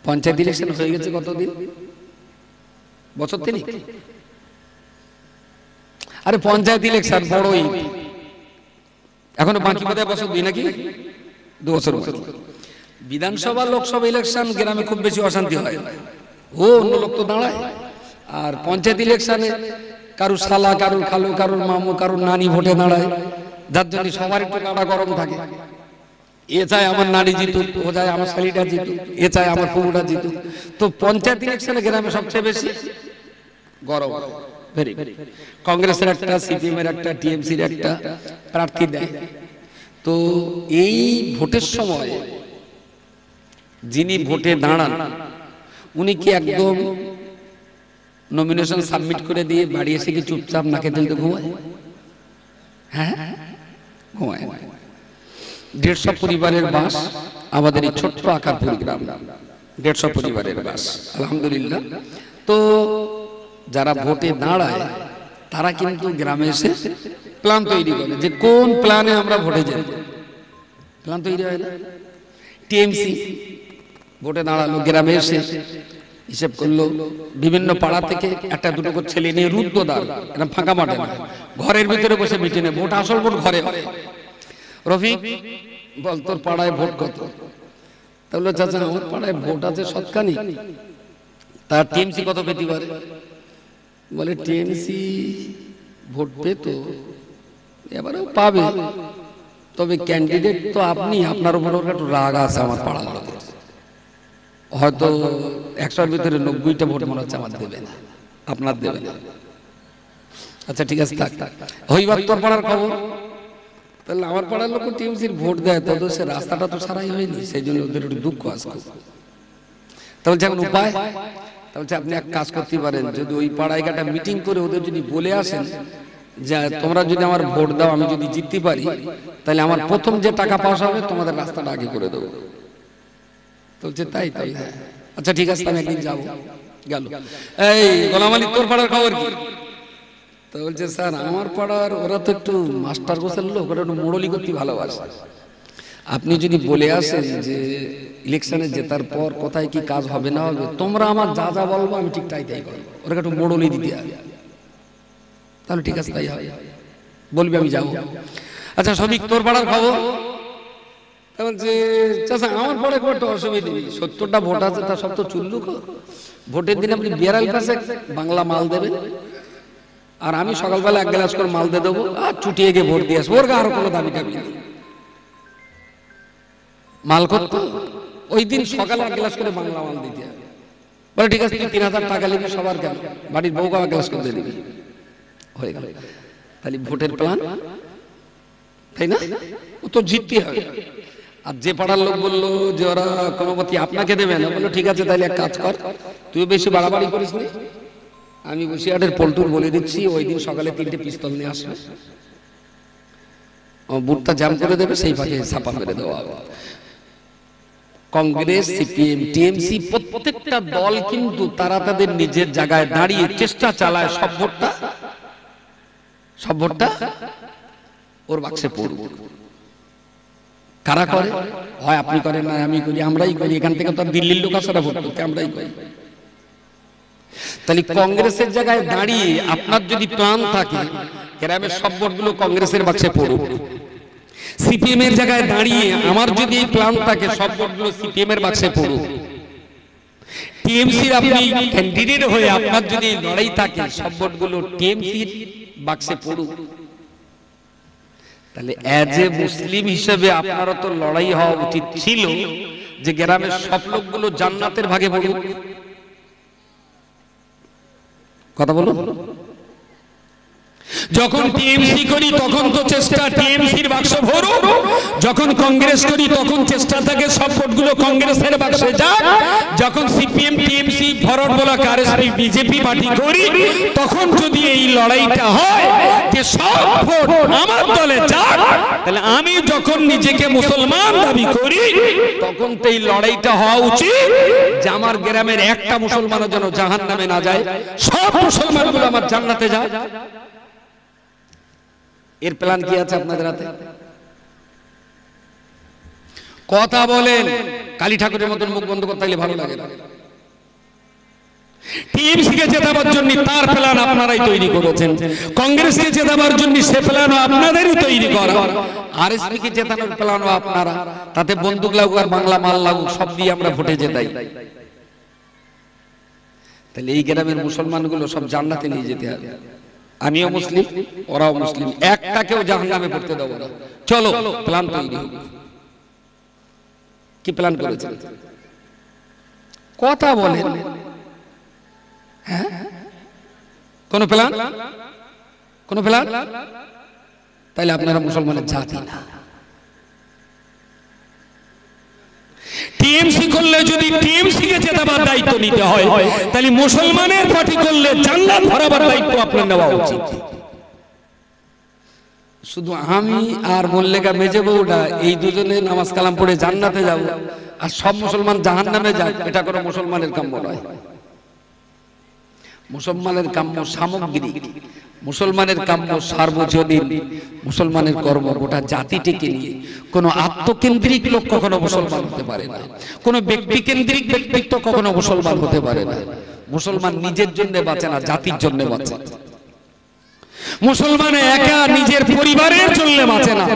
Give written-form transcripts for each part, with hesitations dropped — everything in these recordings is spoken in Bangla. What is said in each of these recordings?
পঞ্চায়েত ইলেকশন হয়ে গেছে কতদিন? বছর তিনেক। আরে পঞ্চায়েত ইলেকশন বড়ই, এখনো বাকি বোধহয় বছর দুই নাকি 2 বছর বাকি। বিধানসভা লোকসভা ইলেকশন গ্রামে খুব বেশি অশান্তি হয়, ও অন্য লোক তো দাঁড়ায়। আর পঞ্চায়েত ইলেকশনে কারুর শালা, কারুর খালু, কারুর মামু, কারুর নানি ভোটে দাঁড়ায়, যার জন্য সবার একটু কাটা গরম থাকে। এ চায় আমার নানি জিতুক, ও চায় আমার শালিটা জিতুক, এ চায় আমার ফুফুটা জিতুক। তো পঞ্চায়েত ইলেকশনে গ্রামে সবচেয়ে বেশি গরম। কংগ্রেসের একটা, সিপিএম এর একটা, টিএমসির একটা প্রার্থী দেয়। তো এই ভোটের সময় যিনি ভোটে দাঁড়ান উনি কি একদম নমিনেশন সাবমিট করে দিয়ে বাড়ি এসে কি চুপচাপ নাকে তেল দিয়ে ঘুমায়? হ্যাঁ, ঘুমায়। 150 পরিবারের বাস আমাদের এই ছোট্ট আকারপুর গ্রাম, 150 পরিবারের বাস, আলহামদুলিল্লাহ। তো যারা ভোটে দাঁড়ায় তারা কিন্তু গ্রামে এসে প্ল্যান তৈরি করে যে কোন প্ল্যানে আমরা ভোটে যাই। প্ল্যান তৈরি হয় না? টিএমসি ভোটে দাঁড়ালো, গ্রামে এসে হিসেব করলো, বিভিন্ন পাড়া থেকে একটা দুটো করে ছেলে নিয়ে রুদ্রদ্বার, এরকম ফাঁকা মাঠে না, ঘরের ভিতরে বসে মিটিংয়ে ভোট, আসল ভোট ঘরে হয়। রফিক বল তোর পাড়ায় ভোট কত? তাহলে চাচা আমার পাড়ায় ভোট আছে শতখানি, তার টিএমসি কত পেতে পারে? বলে টিএমসি ভোট পেত, এবারেও পাবে, তবে ক্যান্ডিডেট তো আপনি, আপনার উপর একটু রাগ আছে আমার পাড়ার লোকের, হয়তো 100-র ভিতরে 90টা ভোট মনে হচ্ছে আমার দেবে না, আপনার দেবে না। আচ্ছা ঠিক আছে, থাক হইবার তোর পাড়ার খবর। তাহলে আমার পাড়ার লোক টিএমসির ভোট দেয়, তো সে রাস্তাটা তো সারাই হয়নি, সেই জন্য ওদের একটু দুঃখ আসবে। তাহলে এখন উপায়, তাহলে আপনি এক কাজ করতে পারেন, যদি ওই পাড়ায় একটা মিটিং করে ওদের যদি বলে আসেন যে তোমরা যদি আমার ভোট দাও, আমি যদি জিততে পারি, তাহলে আমার প্রথম যে টাকা পাস হবে তোমাদের রাস্তাটা আগে করে দেবো। বলছে তাই? তাহলে আচ্ছা ঠিক আছে, আমি একদিন যাবো। গেল, এই গোলাম আলী তোর পাড়ার খবর কি? তো বলছে স্যার আমার পাড়ার ওরা তো একটু মাস্টার গোছের লোক, ওরা একটু মোড়লি করতে ভালোবাসে। আপনি যদি বলে আসেন যে ইলেকশনে জেতার পর কোথায় কি কাজ হবে না হবে, তোমরা আমার যা যা বলবো আমি ঠিক তাই তাই করবো, ওরা একটু মোড়লি দিতে হবে। তাহলে ঠিক আছে, তাই হবে, বলবি আমি যাবো। আচ্ছা সবিক তোর পাড়ার খবর? বলছে চাচা আমার পরে খুব একটা অসুবিধা নেই, 70টা ভোট আছে, তা সব তো চুল্লু। ভোটের দিন আপনি বিয়ারাল কাছে বাংলা মাল দেবেন, আর আমি সকালবেলা 1 গ্লাস করে মাল দিয়ে দেবো, আর চুটিয়ে গিয়ে ভোট দিয়ে আসবো, ওর আরো কোনো দাবি টাবি নেই। মাল করতো ওই দিন সকালে 1 গ্লাস করে বাংলা মাল দিতে হবে। বলে ঠিক আছে, তুই 3000 টাকা নিবি, সবার কেন, বাড়ির বউকে 1 গ্লাস করে দিয়ে দিবি, হয়ে গেল। তাহলে ভোটের প্ল্যান, তাই না? ও তো জিততে হবে। আর যে পাড়ার লোক বললো যে ওরা কোনো মতে আপনাকে দেবে না, বললো ঠিক আছে তাহলে এক কাজ কর, তুই বেশি বাড়াবাড়ি করিস না, আমি বসিরহাটের পল্টুর বলে দিচ্ছি ওই দিন সকালে 3টে পিস্তল নিয়ে আসবে, বুটটা জাম করে দেবে, সেই ফাঁকে ছাপা মেরে দেওয়া হবে। কংগ্রেস, সিপিএম, টিএমসি প্রত্যেকটা দল কিন্তু তারা তাদের নিজের জায়গায় দাঁড়িয়ে চেষ্টা চালায় সব ভোটটা ওর বাক্সে পড়ুক। কারা করে? হয় আপনি করেন, না আমি করি, আমরাই করি, এখান থেকে তো দিল্লির লোক আসে না ভোট করতে, আমরাই করি। তাহলে কংগ্রেসের জায়গায় দাঁড়িয়ে আপনার যদি প্ল্যান থাকে গ্রামের সব ভোটগুলো কংগ্রেসের বাক্সে পড়ুক, সিপিএম এর জায়গায় দাঁড়িয়ে আমার যদি এই প্ল্যান থাকে সব ভোটগুলো সিপিএম এর বাক্সে পড়ুক, টিএমসির আপনি ক্যান্ডিডেট হয়ে আপনার যদি লড়াই থাকে সব ভোটগুলো টিএমসির বাক্সে পড়ুক। তাহলে এজ এ মুসলিম হিসেবে আপনারও তো লড়াই হওয়া উচিত ছিল যে গ্রামের সব লোকগুলো জান্নাতের ভাগে পড়ুক। কথা বলুন, যখন টিএমসি করি তখন তো চেষ্টা টিএমসির বাক্স ভরুক, যখন কংগ্রেস করি তখন চেষ্টা থাকে সব ভোটগুলো কংগ্রেসের বাক্সে যাক, যখন CPM TMC forward block RSP BJP party করি তখন যদি এই লড়াইটা হয় যে সব ভোট আমার দলে যাক, তাহলে আমি যখন নিজেকে মুসলমান দাবি করি তখন তো এই লড়াইটা হওয়া উচিত যে আমার গ্রামের একটা মুসলমানও যেন জাহান্নামে না যায়, সব মুসলমানগুলো আমার জান্নাতে যায়। এর প্ল্যান কি আছে আপনাদের হাতে? কথা বলেন, কালী ঠাকুরের মতন মুখ বন্ধ করতে হলে ভালো লাগে না। টিএমসিকে জেতাবার জন্য তার প্ল্যান আপনারাই তৈরি করেছেন, কংগ্রেসকে জেতাবার জন্য সে প্ল্যানও আপনাদেরই তৈরি করা, আরএসপি কে জেতানোর প্ল্যানও আপনারা। তাতে বন্দুক লাগুক আর বাংলা মাল লাগুক, সব দিয়ে আমরা ভোটে জেতাই। তাহলে এই গ্রামের মুসলমানগুলো সব জান্নাতে নিয়ে যেতে হবে। আমিও মুসলিম, ওরাও মুসলিম, একটাকেও জাহান্নামে পড়তে দেবো না। চলো প্ল্যান তৈরি হোক। কি প্ল্যান করেছেন? কথা বলেন। হ্যাঁ, কোন প্ল্যান? কোন প্ল্যান? তাইলে আপনারা মুসলমানের জাতি না। টিএমসি করলে যদি টিএমসি কে জেতাবার দায়িত্ব নিতে হয়, তাহলে মুসলমানের পার্টি করলে জান্নাত ভরাবার দায়িত্ব আপনার নেওয়া উচিত। শুধু আমি আর মোল্লেকা মেজে বউটা এই দুজনে নামাজ কালাম পড়ে জান্নাতে যাব, আর সব মুসলমান জাহান্নামে যাক, এটা কোনো মুসলমানের কাম্য নয়। মুসলমানের কাম্য সামগ্রিক, মুসলমানের কাম্য সার্বজনীন, মুসলমানের কর্ম গোটা জাতিটিকে নিয়ে। কোনো আত্মকেন্দ্রিক লোক কখনো মুসলমান হতে পারে না, কোনো ব্যক্তি কেন্দ্রিক ব্যক্তিত্ব কখনো মুসলমান হতে পারে না। মুসলমান নিজের জন্য বাঁচে না, জাতির জন্য বাঁচে। মুসলমান একা নিজের পরিবারের জন্য বাঁচে না,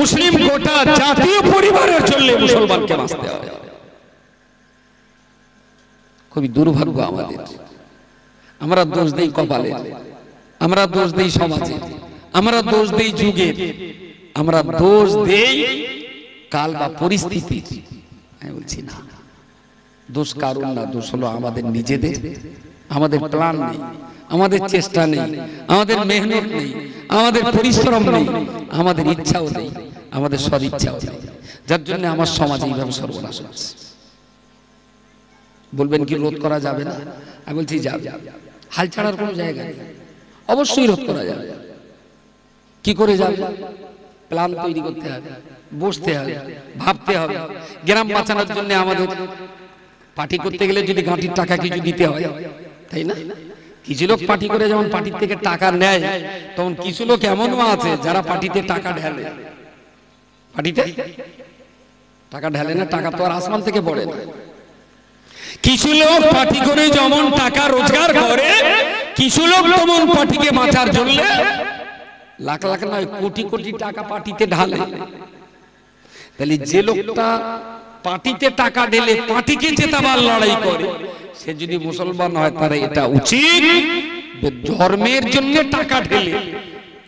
মুসলিম গোটা জাতীয় পরিবারের জন্য মুসলমানকে বাঁচতে হয়। খুবই দুর্ভাগ্য আমাদের। আমরা দোষ দেই কপালে, আমরা দোষ দেই সমাজে, আমরা দোষ দেই যুগের, আমরা দোষ দেই কাল বা পরিস্থিতি। আমি বলছি না, দোষ কারণ না, দোষ হলো আমাদের নিজেদের। আমাদের প্ল্যান নেই, আমাদের চেষ্টা নেই, আমাদের মেহনত নেই, আমাদের পরিশ্রম নেই, আমাদের ইচ্ছাও নেই, আমাদের সদিচ্ছাও নেই, যার জন্য আমার সমাজ এইভাবে সর্বনাশ হচ্ছে। বলবেন কি রোধ করা যাবে না? আমি বলছি যাবে, হাল ছাড়ার কোনো জায়গা নেই, অবশ্যই রোধ করা যাবে। কি করে যাবে? প্ল্যান তৈরি করতে হবে, বসতে হবে, ভাবতে হবে। গ্রাম বাঁচানোর জন্য আমাদের পার্টি করতে গেলে যদি ঘাঁটির টাকা কিছু দিতে হয়, তাই না? কিছু লোক পার্টি করে যেমন পার্টির থেকে টাকা নেয়, তখন কিছু লোক এমনও আছে যারা পার্টিতে টাকা ঢেলে। পার্টিতে টাকা ঢেলে না, টাকা তো আর আসমান থেকে পড়ে না। কিছু লোক পার্টি করে যেমন টাকা রোজগার করে, কিছু লোক তেমন পার্টিকে বাঁচার জন্য লাখ লাখ নয় কোটি কোটি টাকা পার্টিতে ঢালে। তাহলে যে লোকটা পার্টিতে টাকা ঢেলে পার্টিকে জেতাবার লড়াই করে, সে যদি মুসলমান হয়, তার এটা উচিত ধর্মের জন্য টাকা ঢেলে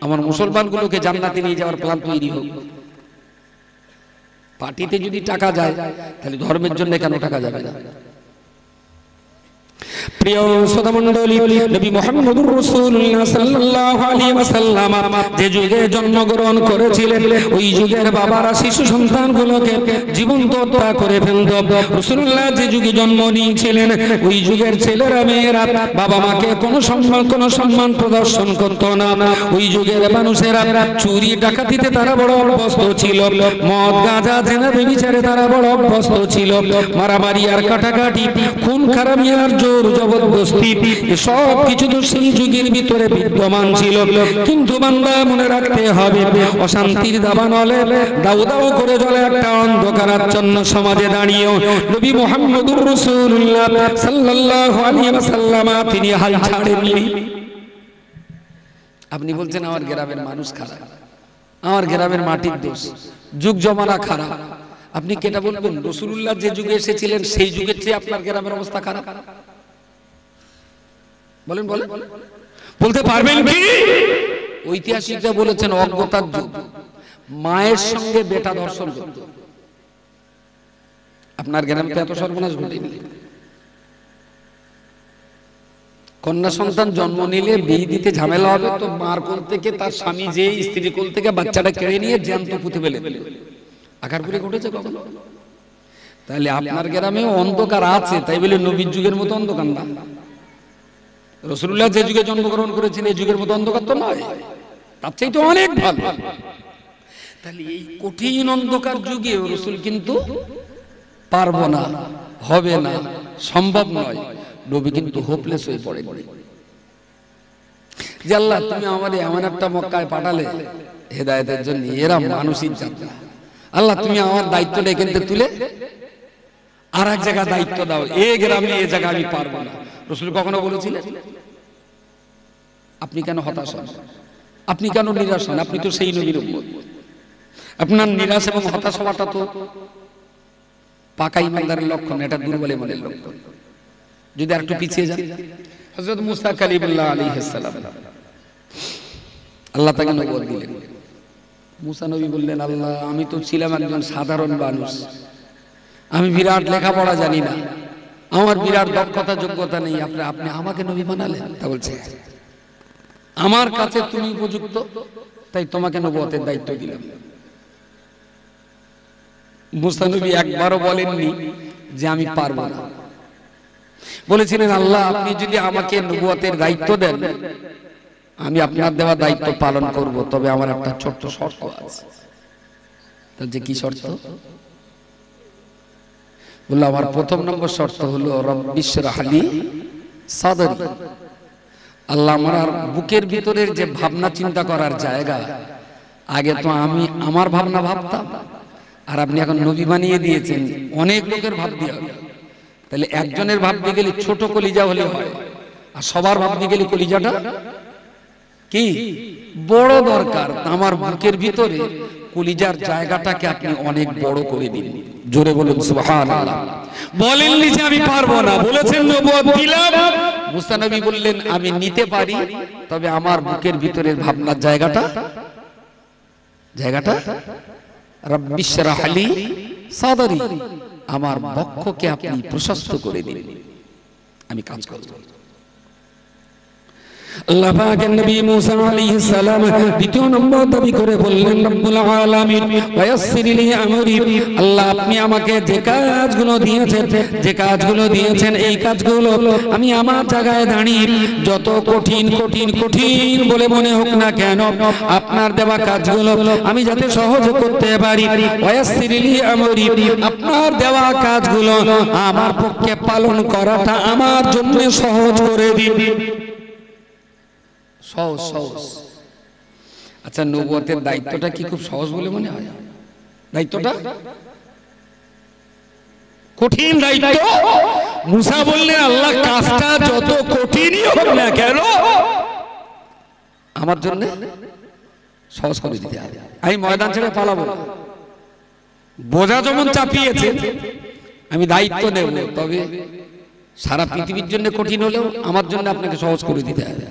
আমার মুসলমানগুলোকে জান্নাতে নিয়ে যাওয়ার প্ল্যান তৈরি হোক। পার্টিতে যদি টাকা যায়, তাহলে ধর্মের জন্য কেন টাকা যাবে না? প্রিয় শ্রোতা মণ্ডলী, নবী মুহাম্মদুর রাসূলুল্লাহ সাল্লাল্লাহু আলাইহি ওয়াসাল্লাম যে যুগে জন্মগ্রহণ করেছিলেন, ওই যুগের বাবারা শিশু সন্তানগুলোকে জীবন্ত হত্যা করে ফেলত। রাসূলুল্লাহ যে যুগে জন্ম নিয়েছিলেন, ওই যুগের ছেলেরা মেয়েরা বাবা মাকে কোনো সম্মান প্রদর্শন করত না। ওই যুগের মানুষেরা চুরি ডাকাতিতে তারা বড় অভ্যস্ত ছিল, মদ গাঁজা জেনা ব্যভিচারে তারা বড় অভ্যস্ত ছিল, মারামারি আর কাটাকাটি, খুন খারাপি আর জোর জবরদস্তি, সব কিছু তো সেই যুগের ভিতরে বিদ্যমান ছিল। কিন্তু বান্দা মনে রাখতে হবে, অশান্তির দাবানলে দাউ দাউ করে জ্বলে একটা অন্ধকারাচ্ছন্ন সমাজে দাঁড়িয়েও নবী মুহাম্মদুর রাসূলুল্লাহ সাল্লাল্লাহু আলাইহি ওয়াসাল্লাম তিনি হাল ছাড়েননি। আপনি বলছেন আমার গ্রামের মানুষ খারাপ, আমার গ্রামের মাটির দোষ, যুগ জমানা খারাপ। আপনি কেটা বলবেন রাসূলুল্লাহ যে যুগে এসেছিলেন সেই যুগের চেয়ে আপনার গ্রামের অবস্থা খারাপ? বলেন বলেন, বলতে পারবেন কি? ঐতিহাসিকরা বলেছেন অজ্ঞতার যুগ, মায়ের সঙ্গে বেটা ধর্ষণ করত। আপনার গ্রামে এত সর্বনাশ ঘটেনি। কন্যা সন্তান জন্ম নিলে বিয়ে দিতে ঝামেলা হবে, তো মার কোল থেকে তার স্বামী যে স্ত্রী কোল থেকে বাচ্চাটা কেড়ে নিয়ে জ্যান্ত পুঁতে ফেলে দিল। আকারপুরে ঘটেছে কখনো? তাহলে আপনার গ্রামেও অন্ধকার আছে, তাই বলে নবীর যুগের মতো অন্ধকার না। রাসূলুল্লাহ যে যুগে জন্মগ্রহণ করেছেন এই যুগের মতো অন্ধকার তো নয়, তার চেয়ে তো অনেক ভালো। তাহলে এই কঠিন অন্ধকার যুগে রাসূল কিন্তু পারবো না, হবে না, সম্ভব নয়, নবী কিন্তু হোপলেস হয়ে পড়ে। যে আল্লাহ তুমি আমাদের এমন একটা মক্কায় পাঠালে হেদায়েতের জন্য, এরা মানসিক জাত না, আল্লাহ তুমি আমার দায়িত্বটা এখান থেকে তুলে আর এক জায়গায় দায়িত্ব দাও, এই গ্রামে এই জায়গা আমি পারবো না। রাসূল কখনো বলেছিলেন? আপনি কেন হতাশ হন, আপনি কেন নিরাশ হন? আপনি তো সেই নবীর উম্মত। আপনার নিরাশ এবং হতাশ হওয়াটা তো পাকা ইমানদারের লক্ষণ, এটা দুর্বল ইমানের লক্ষণ। যদি আরেকটু পিছিয়ে যান, হযরত মুসা কালিমুল্লাহ আলাইহিস সালাম, আল্লাহ তাকে নবুয়ত দিলেন। মুসা নবী বললেন, আল্লাহ আমি তো ছিলাম একজন সাধারণ মানুষ, আমি বিরাট লেখাপড়া জানি না, আমার বিরাট দক্ষতা যোগ্যতা নেই, আপনি আমাকে নবী বানালেন? তা বলছে আমার কাছে তুমি উপযুক্ত, তাই তোমাকে নবুয়তের দায়িত্ব দিলাম। মুসা নবী একবারও বলেননি যে আমি পারবো না, বলেছিলেন আল্লাহ আপনি যদি আমাকে নবুয়তের দায়িত্ব দেন আমি আপনার দেওয়া দায়িত্ব পালন করব, তবে আমার একটা ছোট্ট শর্ত আছে। যে কি শর্ত? বললো আমার প্রথম নম্বর শর্ত হলো রব্বিশ রাহলি সাদরি, আল্লাহ আমার বুকের ভিতরের যে ভাবনা চিন্তা করার জায়গা, আগে তো আমি আমার ভাবনা ভাবতাম, আর আপনি এখন নবী বানিয়ে দিয়েছেন, অনেক লোকের ভাবতে হবে। তাহলে একজনের ভাবতে গেলে ছোট কলিজা হলে হয়, আর সবার ভাবতে গেলে কলিজাটা কি বড় দরকার। আমার বুকের ভিতরে কলিজার জায়গাটাকে আপনি অনেক বড় করে দিন। জোরে বলুন সুবহানাল্লাহ। বলেননি যে আমি পারবো না, বলেছেন নবুয়ত দিলাম। মুসা নবী বললেন আমি নিতে পারি, তবে আমার বুকের ভিতরের ভাবনার জায়গাটা রব্বিশ রাহলি সাদরি, আমার বক্ষকে আপনি প্রশস্ত করে দিন, আমি কাজ করব। আল্লাহ পাকের নবী মুসা আলাইহিস সালাম দ্বিতীয় নম্বর দাবি করে বললেন রব্বুল আলামিন ওয়ায়াসসির লি আমরি, আল্লাহ আপনি আমাকে যে কাজগুলো দিয়েছেন এই কাজগুলো আমি আমার জায়গায় দাঁড়িয়ে যত কঠিন বলে মনে হোক না কেন, আপনার দেওয়া কাজগুলো আমি যাতে সহজ করতে পারি। ওয়ায়াসসির লি আমরি, আপনার দেওয়া কাজগুলো আমার পক্ষে পালন করাটা আমার জন্য সহজ করে দিন। সহজ। আচ্ছা নবুয়তের দায়িত্বটা কি খুব সহজ বলে মনে হয়? দায়িত্বটা কঠিন দায়িত্ব। মুসা বললেন আল্লাহ কাজটা যত কঠিনই হোক না কেন আমার জন্য সহজ করে দিতে হবে, আমি ময়দান ছেড়ে পালাবো না। বোঝা যেমন চাপিয়েছে আমি দায়িত্ব নেব, তবে সারা পৃথিবীর জন্য কঠিন হলেও আমার জন্য আপনাকে সহজ করে দিতে হবে।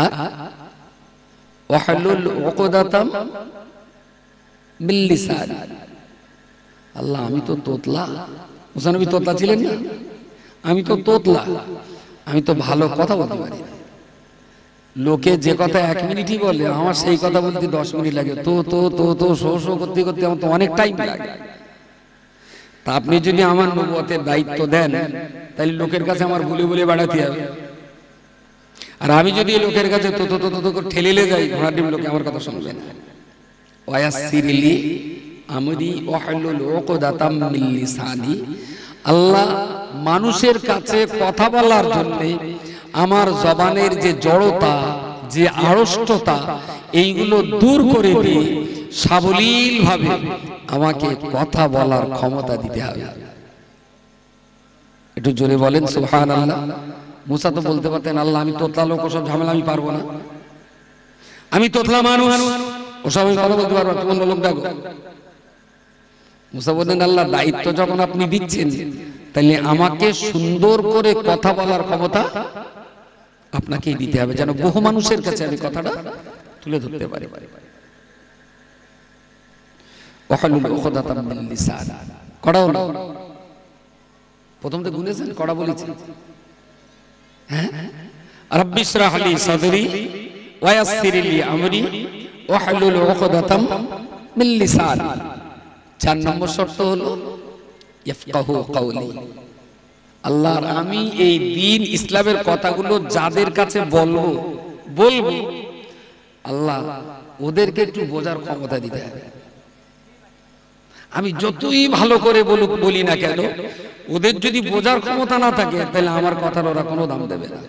আর ওয়াহলুল উকদাতাম মিন লিসান, আল্লাহ আমি তো তোতলা, মুসা নবী তোতলা ছিলেন না? আমি তো তোতলা, আমি তো ভালো কথা বলতে পারি না। লোকে যে কথা 1 মিনিটই বলে, আমার সেই কথা বলতে 10 মিনিট লাগে। তো শো করতে করতে আমার তো অনেক টাইম লাগে। তা আপনি যদি আমার নবুয়তের দায়িত্ব দেন, তাহলে লোকের কাছে আমার বলে বেড়াতে হবে। আর আমি যদি লোকের কাছে তো ঠেলিলে যাই, ঘোড়া ডিম লোকে আমার কথা শুনবে না। ওয়ায়াসসির লি আমরি ওয়াহলুল উকদাতাম মিন লিসানি, আল্লাহ মানুষের কাছে কথা বলার জন্য আমার জবানের যে জড়তা, যে আড়ষ্টতা, এইগুলো দূর করে দিয়ে সাবলীল ভাবে আমাকে কথা বলার ক্ষমতা দিতে হবে। একটু জোরে বলেন সুবহানাল্লাহ। মুসা তো বলতে পারতেন আল্লাহ আমি তোতলা লোক, ওসব ঝামেলা আমি পারবো না, আমি তোতলা মানুষ, ওসব আমি কথা বলতে পারবো না, তুমি অন্য লোক ডাকো। মুসা বললেন আল্লাহ দায়িত্ব যখন আপনি দিচ্ছেন, তাহলে আমাকে সুন্দর করে কথা বলার ক্ষমতা আপনাকেই দিতে হবে, যেন বহু মানুষের কাছে আমি কথাটা তুলে ধরতে পারি। ওয়াহলুল উকদাতাম মিন লিসান, কড়া হলো প্রথম তো গুনেছেন, কড়া বলেছেন। রব্বিশ রাহলি সাদরি ওয়ায়াসসির লি আমরি ওয়াহলুল উকদাতাম মিন লিসান। 4 নম্বর শর্ত হলো ইফকাহু কওলি, আল্লাহ আমি এই দ্বীন ইসলামের কথাগুলো যাদের কাছে বলবো আল্লাহ ওদেরকে একটু বোঝার ক্ষমতা দিতে হবে। আমি যতই ভালো করে বলি না কেন, ওদের যদি বোঝার ক্ষমতা না থাকে, তাহলে আমার কথার ওরা কোনো দাম দেবে না।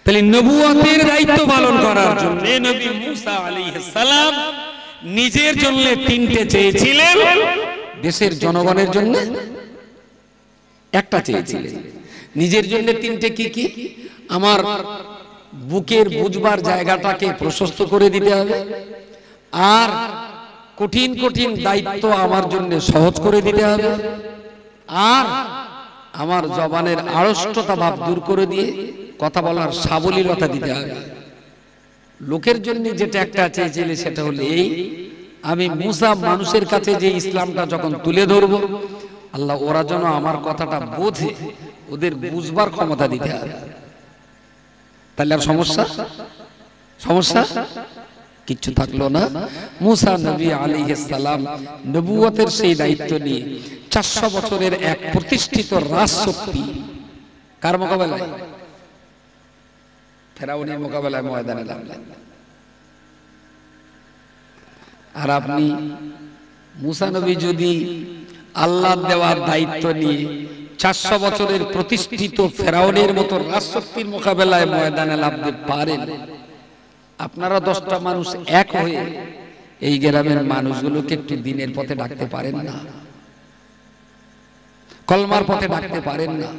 তাহলে নবুয়তের দায়িত্ব পালন করার জন্য নবী মুসা আলাইহিস সালাম নিজের জন্য তিনটে চেয়েছিলেন, দেশের জনগণের জন্য একটা চেয়েছিলেন। নিজের জন্য তিনটে কি কি? আমার বুকের বুঝবার জায়গাটাকে প্রশস্ত করে দিতে হবে, আর কঠিন কঠিন দায়িত্ব আমার জন্য সহজ করে দিতে হবে, আর আমার জবানের আড়ষ্টতা ভাব দূর করে দিয়ে কথা বলার সাবলীলতা দিতে হবে। লোকের জন্য যেটা একটা চেয়েছিলে সেটা হলো এই, আমি মুসা মানুষের কাছে যে ইসলামটা যখন তুলে ধরবো, আল্লাহ ওরা যেন আমার কথাটা বোঝে, ওদের বুঝবার ক্ষমতা দিতে হবে। তাহলে আর সমস্যা সমস্যা কিচ্ছু থাকলো না। মুসা নবী আলাইহিস সালাম নবুয়তের সেই দায়িত্ব নিয়ে 400 বছরের এক প্রতিষ্ঠিত রাজশক্তি কার মোকাবেলায়? ফেরাউনের মোকাবেলায় ময়দানে নামলেন। আর আপনি মুসা নবী যদি আল্লাহর দেওয়ার দায়িত্ব নিয়ে 400 বছরের প্রতিষ্ঠিত ফেরাউনের মতো রাজশক্তির মোকাবেলায় ময়দানে নামতে পারেন, আপনারা 10টা মানুষ এক হয়ে এই গ্রামের মানুষগুলোকে একটু দিনের পথে ডাকতে পারেন না? কলমার পথে ডাকতে পারেন না?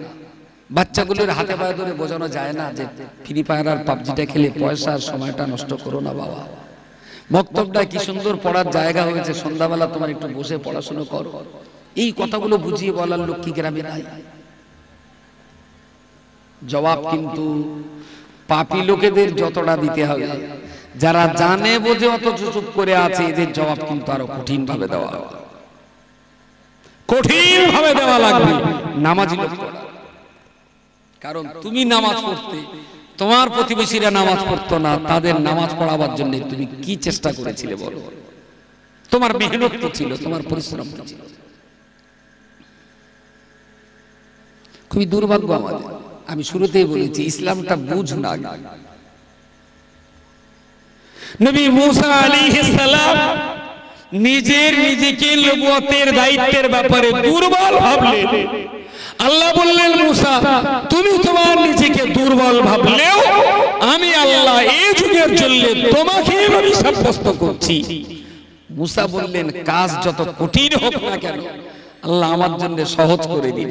বাচ্চাগুলোর হাতে পায়ে ধরে বোঝানো যায় না যে ফ্রি ফায়ার আর পাবজিটা খেলে পয়সার সময়টা নষ্ট করো না বাবা, মক্তবটা কি সুন্দর পড়ার জায়গা হয়েছে, সন্ধ্যাবেলা তোমার একটু বসে পড়াশোনা করো। এই কথাগুলো বুঝিয়ে বলার লোক কি গ্রামে নাই? জবাব কিন্তু পাপী লোকেদের যতটা দিতে হবে, যারা জানে বোঝে অথচ চুপ করে আছে, এদের জবাব কিন্তু আরো কঠিন ভাবে দেওয়া, কঠিন ভাবে দেওয়া লাগবে নামাজি লোক। কারণ তুমি নামাজ পড়তে, তোমার প্রতিবেশীরা নামাজ পড়তো না, তাদের নামাজ পড়াবার জন্য তুমি কি চেষ্টা করেছিলে বলো? তোমার মেহনত কি ছিল, তোমার পরিশ্রম কি ছিল? খুবই দুর্ভাগ্য আমাদের। আমি শুরুতেই বলেছি ইসলামটা বুঝ না। নবী মুসা আলাইহিস সালাম নিজেকে নবুয়তের দায়িত্বের ব্যাপারে দুর্বল ভাবলেন। আল্লাহ বললেন, মুসা তুমি তোমার নিজেকে দুর্বল ভাবলেও আমি আল্লাহ এই যুগের জন্য তোমাকে আমি সাব্যস্ত করছি। মুসা বললেন, কাজ যত কঠিন হোক না কেন আল্লাহ আমার জন্য সহজ করে দিন।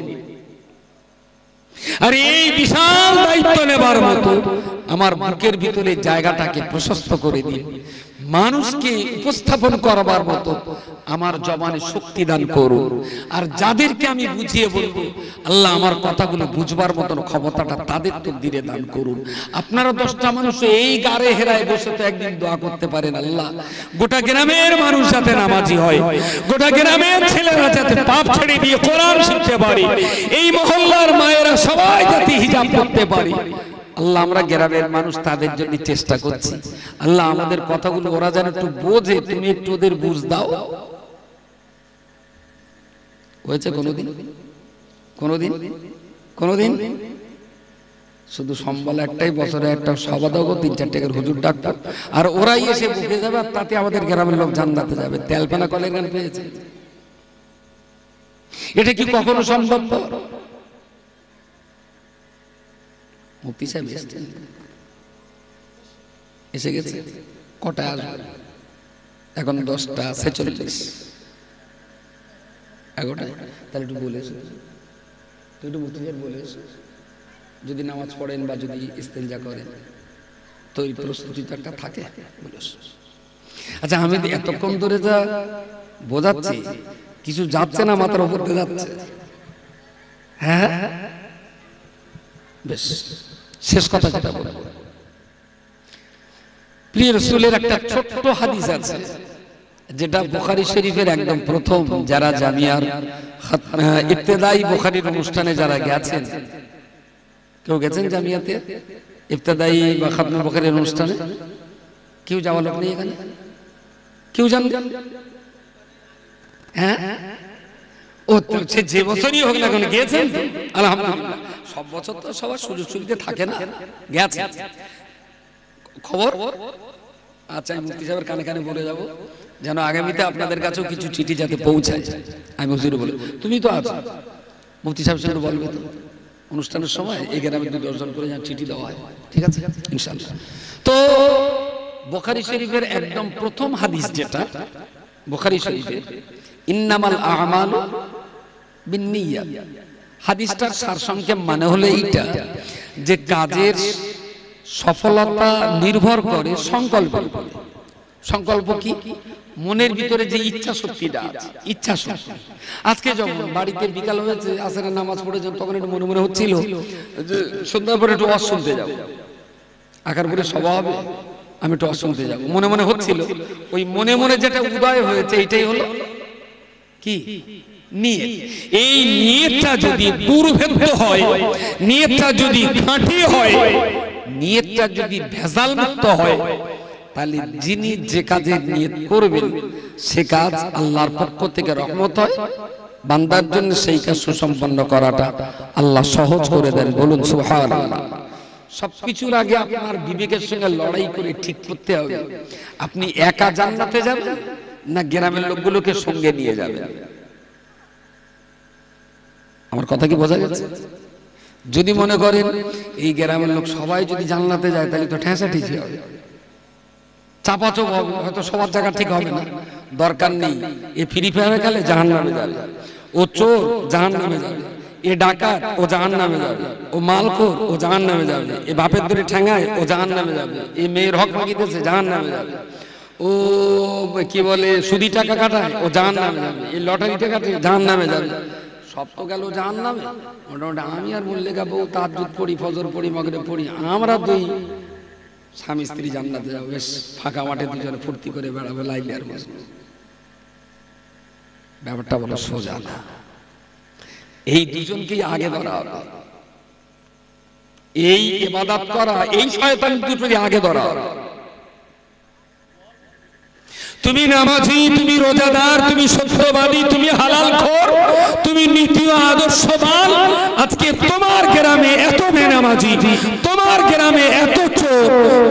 আর এই বিশাল দায়িত্ব নেবার মতো আমার বুকের ভিতরে জায়গাটাকে প্রশস্ত করে দিন। মানুষকে উপস্থাপন করবার মতো আমার জবানে শক্তি দান করুন। আর যাদেরকে আমি বুঝিয়ে বলবো, আল্লাহ আমার কথাগুলো বুঝবার মতন ক্ষমতাটা তাদের তো দিলে দান করুন। আপনারা 10টা মানুষ এই গারে হেরায় বসে তো একদিন দোয়া করতে পারেন, আল্লাহ গোটা গ্রামের মানুষ যাতে নামাজি হয়, গোটা গ্রামের ছেলেরা যাতে পাপ ছেড়ে দিয়ে কোরআন শিখতে পারে, এই মহল্লার মায়েরা সবাই যাতে হিজাব পরতে পারে। আল্লাহ আমরা গ্রামের মানুষ তাদের জন্য চেষ্টা করছি। আল্লাহ আমাদের কথাগুলো ওরা যেন একটু বোঝে, তুমি একটু ওদের বুঝ দাও। হয়েছে কোনোদিন? কোনোদিন? কোনোদিন? শুধু সম্বল একটাই, বছরে একটা সভা দাও, 3-4 টাকার হুজুর ডাক্তার, আর ওরাই এসে বুকে যাবে, আর তাতে আমাদের গ্রামের লোক জান্নাতে যাবে। তেলপেনা কলের গান পেয়েছে? এটা কি কখনো সম্ভব? মুফতি সাহেব এসে গেছে, কটায় আসবে? এখন 10:46, 11টায়। তাহলে একটু বলে এসো, একটু মুফতি সাহেব বলে এসো, যদি নামাজ পড়েন বা যদি ইস্তেঞ্জা করেন তো এই প্রস্তুতিটা একটা থাকে। আচ্ছা, আমি এতক্ষণ ধরে যা বোঝাচ্ছি কিছু যাচ্ছে না, মাথার উপর দিয়ে যাচ্ছে। হ্যাঁ, বেশ, শেষ কথা যেটা বলবো, প্রিয় রাসূলের একটা ছোট্ট হাদিস আছে যেটা বুখারী শরীফের একদম প্রথম, যারা জামিয়ার ইবতেদাই বুখারীর অনুষ্ঠানে যারা গেছেন, কেউ গেছেন জামিয়াতে ইবতেদাই বা খাতমে বুখারীর অনুষ্ঠানে? কেউ যাওয়া লোক নেই এখানে? কেউ জানেন? হ্যাঁ, ও সে যে বছরই হোক না কেন গিয়েছেন তো আলহামদুলিল্লাহ। সব বছর তো সবার সুযোগ সুবিধা থাকে না, গেছে খবর। আচ্ছা, আমি মুফতি সাহেবের কানে কানে বলে যাবো যেন আগামীতে আপনাদের কাছেও কিছু চিঠি যাতে পৌঁছায়। আমি হুজুর বলে, তুমি তো আছো, মুফতি সাহেব সঙ্গে বলবে তো অনুষ্ঠানের সময় এই গ্রামে 2-10 জন করে যেন চিঠি দেওয়া হয়, ঠিক আছে ইনশাআল্লাহ। তো বুখারী শরীফের একদম প্রথম হাদিস যেটা বুখারী শরীফের ইন্নামাল আমালু বিন্নিয়াত, হাদিসটার সারসংক্ষেপ মানে হলো এইটা যে কাজের সফলতা নির্ভর করে সংকল্পের উপরে। সংকল্প কি? মনের ভিতরে যে ইচ্ছা শক্তিটা আছে, ইচ্ছা শক্তি। আজকে যখন বাড়িতে বিকাল হয়েছে, আসরের নামাজ পড়ে যখন তখন একটু মনে মনে হচ্ছিল যে সন্ধ্যার পরে একটু ওয়াজ শুনতে যাবো, আকার করে সভা হবে, আমি একটু ওয়াজ শুনতে যাবো, মনে মনে হচ্ছিল। ওই মনে মনে যেটা উদয় হয়েছে এইটাই হলো কি? নিয়ত। এই নিয়তটা যদি দুর্ভেদ্য হয়, নিয়তটা যদি খাঁটি হয়, নিয়তটা যদি ভেজাল মুক্ত হয়, তাহলে যিনি যে কাজে নিয়ত করবেন সে কাজ আল্লাহর পক্ষ থেকে রহমত হয় বান্দার জন্য। সেই কাজ সুসম্পন্ন করাটা আল্লাহ সহজ করে দেন, বলুন সুবহানাল্লাহ। সবকিছুর আগে আপনার বিবেকের সঙ্গে লড়াই করে ঠিক করতে হবে আপনি একা জান্নাতে যাবেন না গ্রামের লোকগুলোকে সঙ্গে নিয়ে যাবেন। আমার কথা কি বোঝা যাচ্ছে? যদি মনে করেন এই গ্রামের লোক সবাই যদি জান্নাতে যায় তাহলে তো ঠেসাঠেসি হবে, চাপাচোপ হবে, হয়তো সবার জায়গা ঠিক হবে না। দরকার নেই। এ ফ্রি ফায়ারে খেলে জাহান্নামে যাবে, ও চোর জাহান্নামে যাবে, এ ডাকাত ও জাহান্নামে যাবে, ও মালখোর ও জাহান্নামে যাবে, এ বাপের ধরে ঠ্যাঙায় ও জাহান্নামে যাবে, এ মেয়ের হক মাগিতেছে জাহান্নামে যাবে, ও কি বলে সুদি টাকা কাটায় ও জাহান্নামে যাবে, এই লটারিটা কাটে জাহান্নামে যাবে। সব তো গেল জাহান্নামে। মোটামুটি আমি আর মল্লিকা বউ তাহাজ্জুদ পড়ি, ফজর পড়ি, মাগরিব পড়ি, আমরা দুই স্বামী স্ত্রী জান্নাতে যাবো। বেশ ফাঁকা মাঠে দুজনে ফুর্তি করে বেড়াবে, লাইলে আর বসবে। ব্যাপারটা বলো সোজা না। এই দুজনকেই আগে ধরা হবে। এই ইবাদত করা, এই শয়তান দুটোরই আগে ধরা হবে। তুমি নামাজি, তুমি রোজাদার, তুমি সত্যবাদী, তুমি হালালখোর, তুমি নীতি ও আদর্শবান। আজকে তোমার গ্রামে এত বেনামাজি, তোমার গ্রামে এত চোর,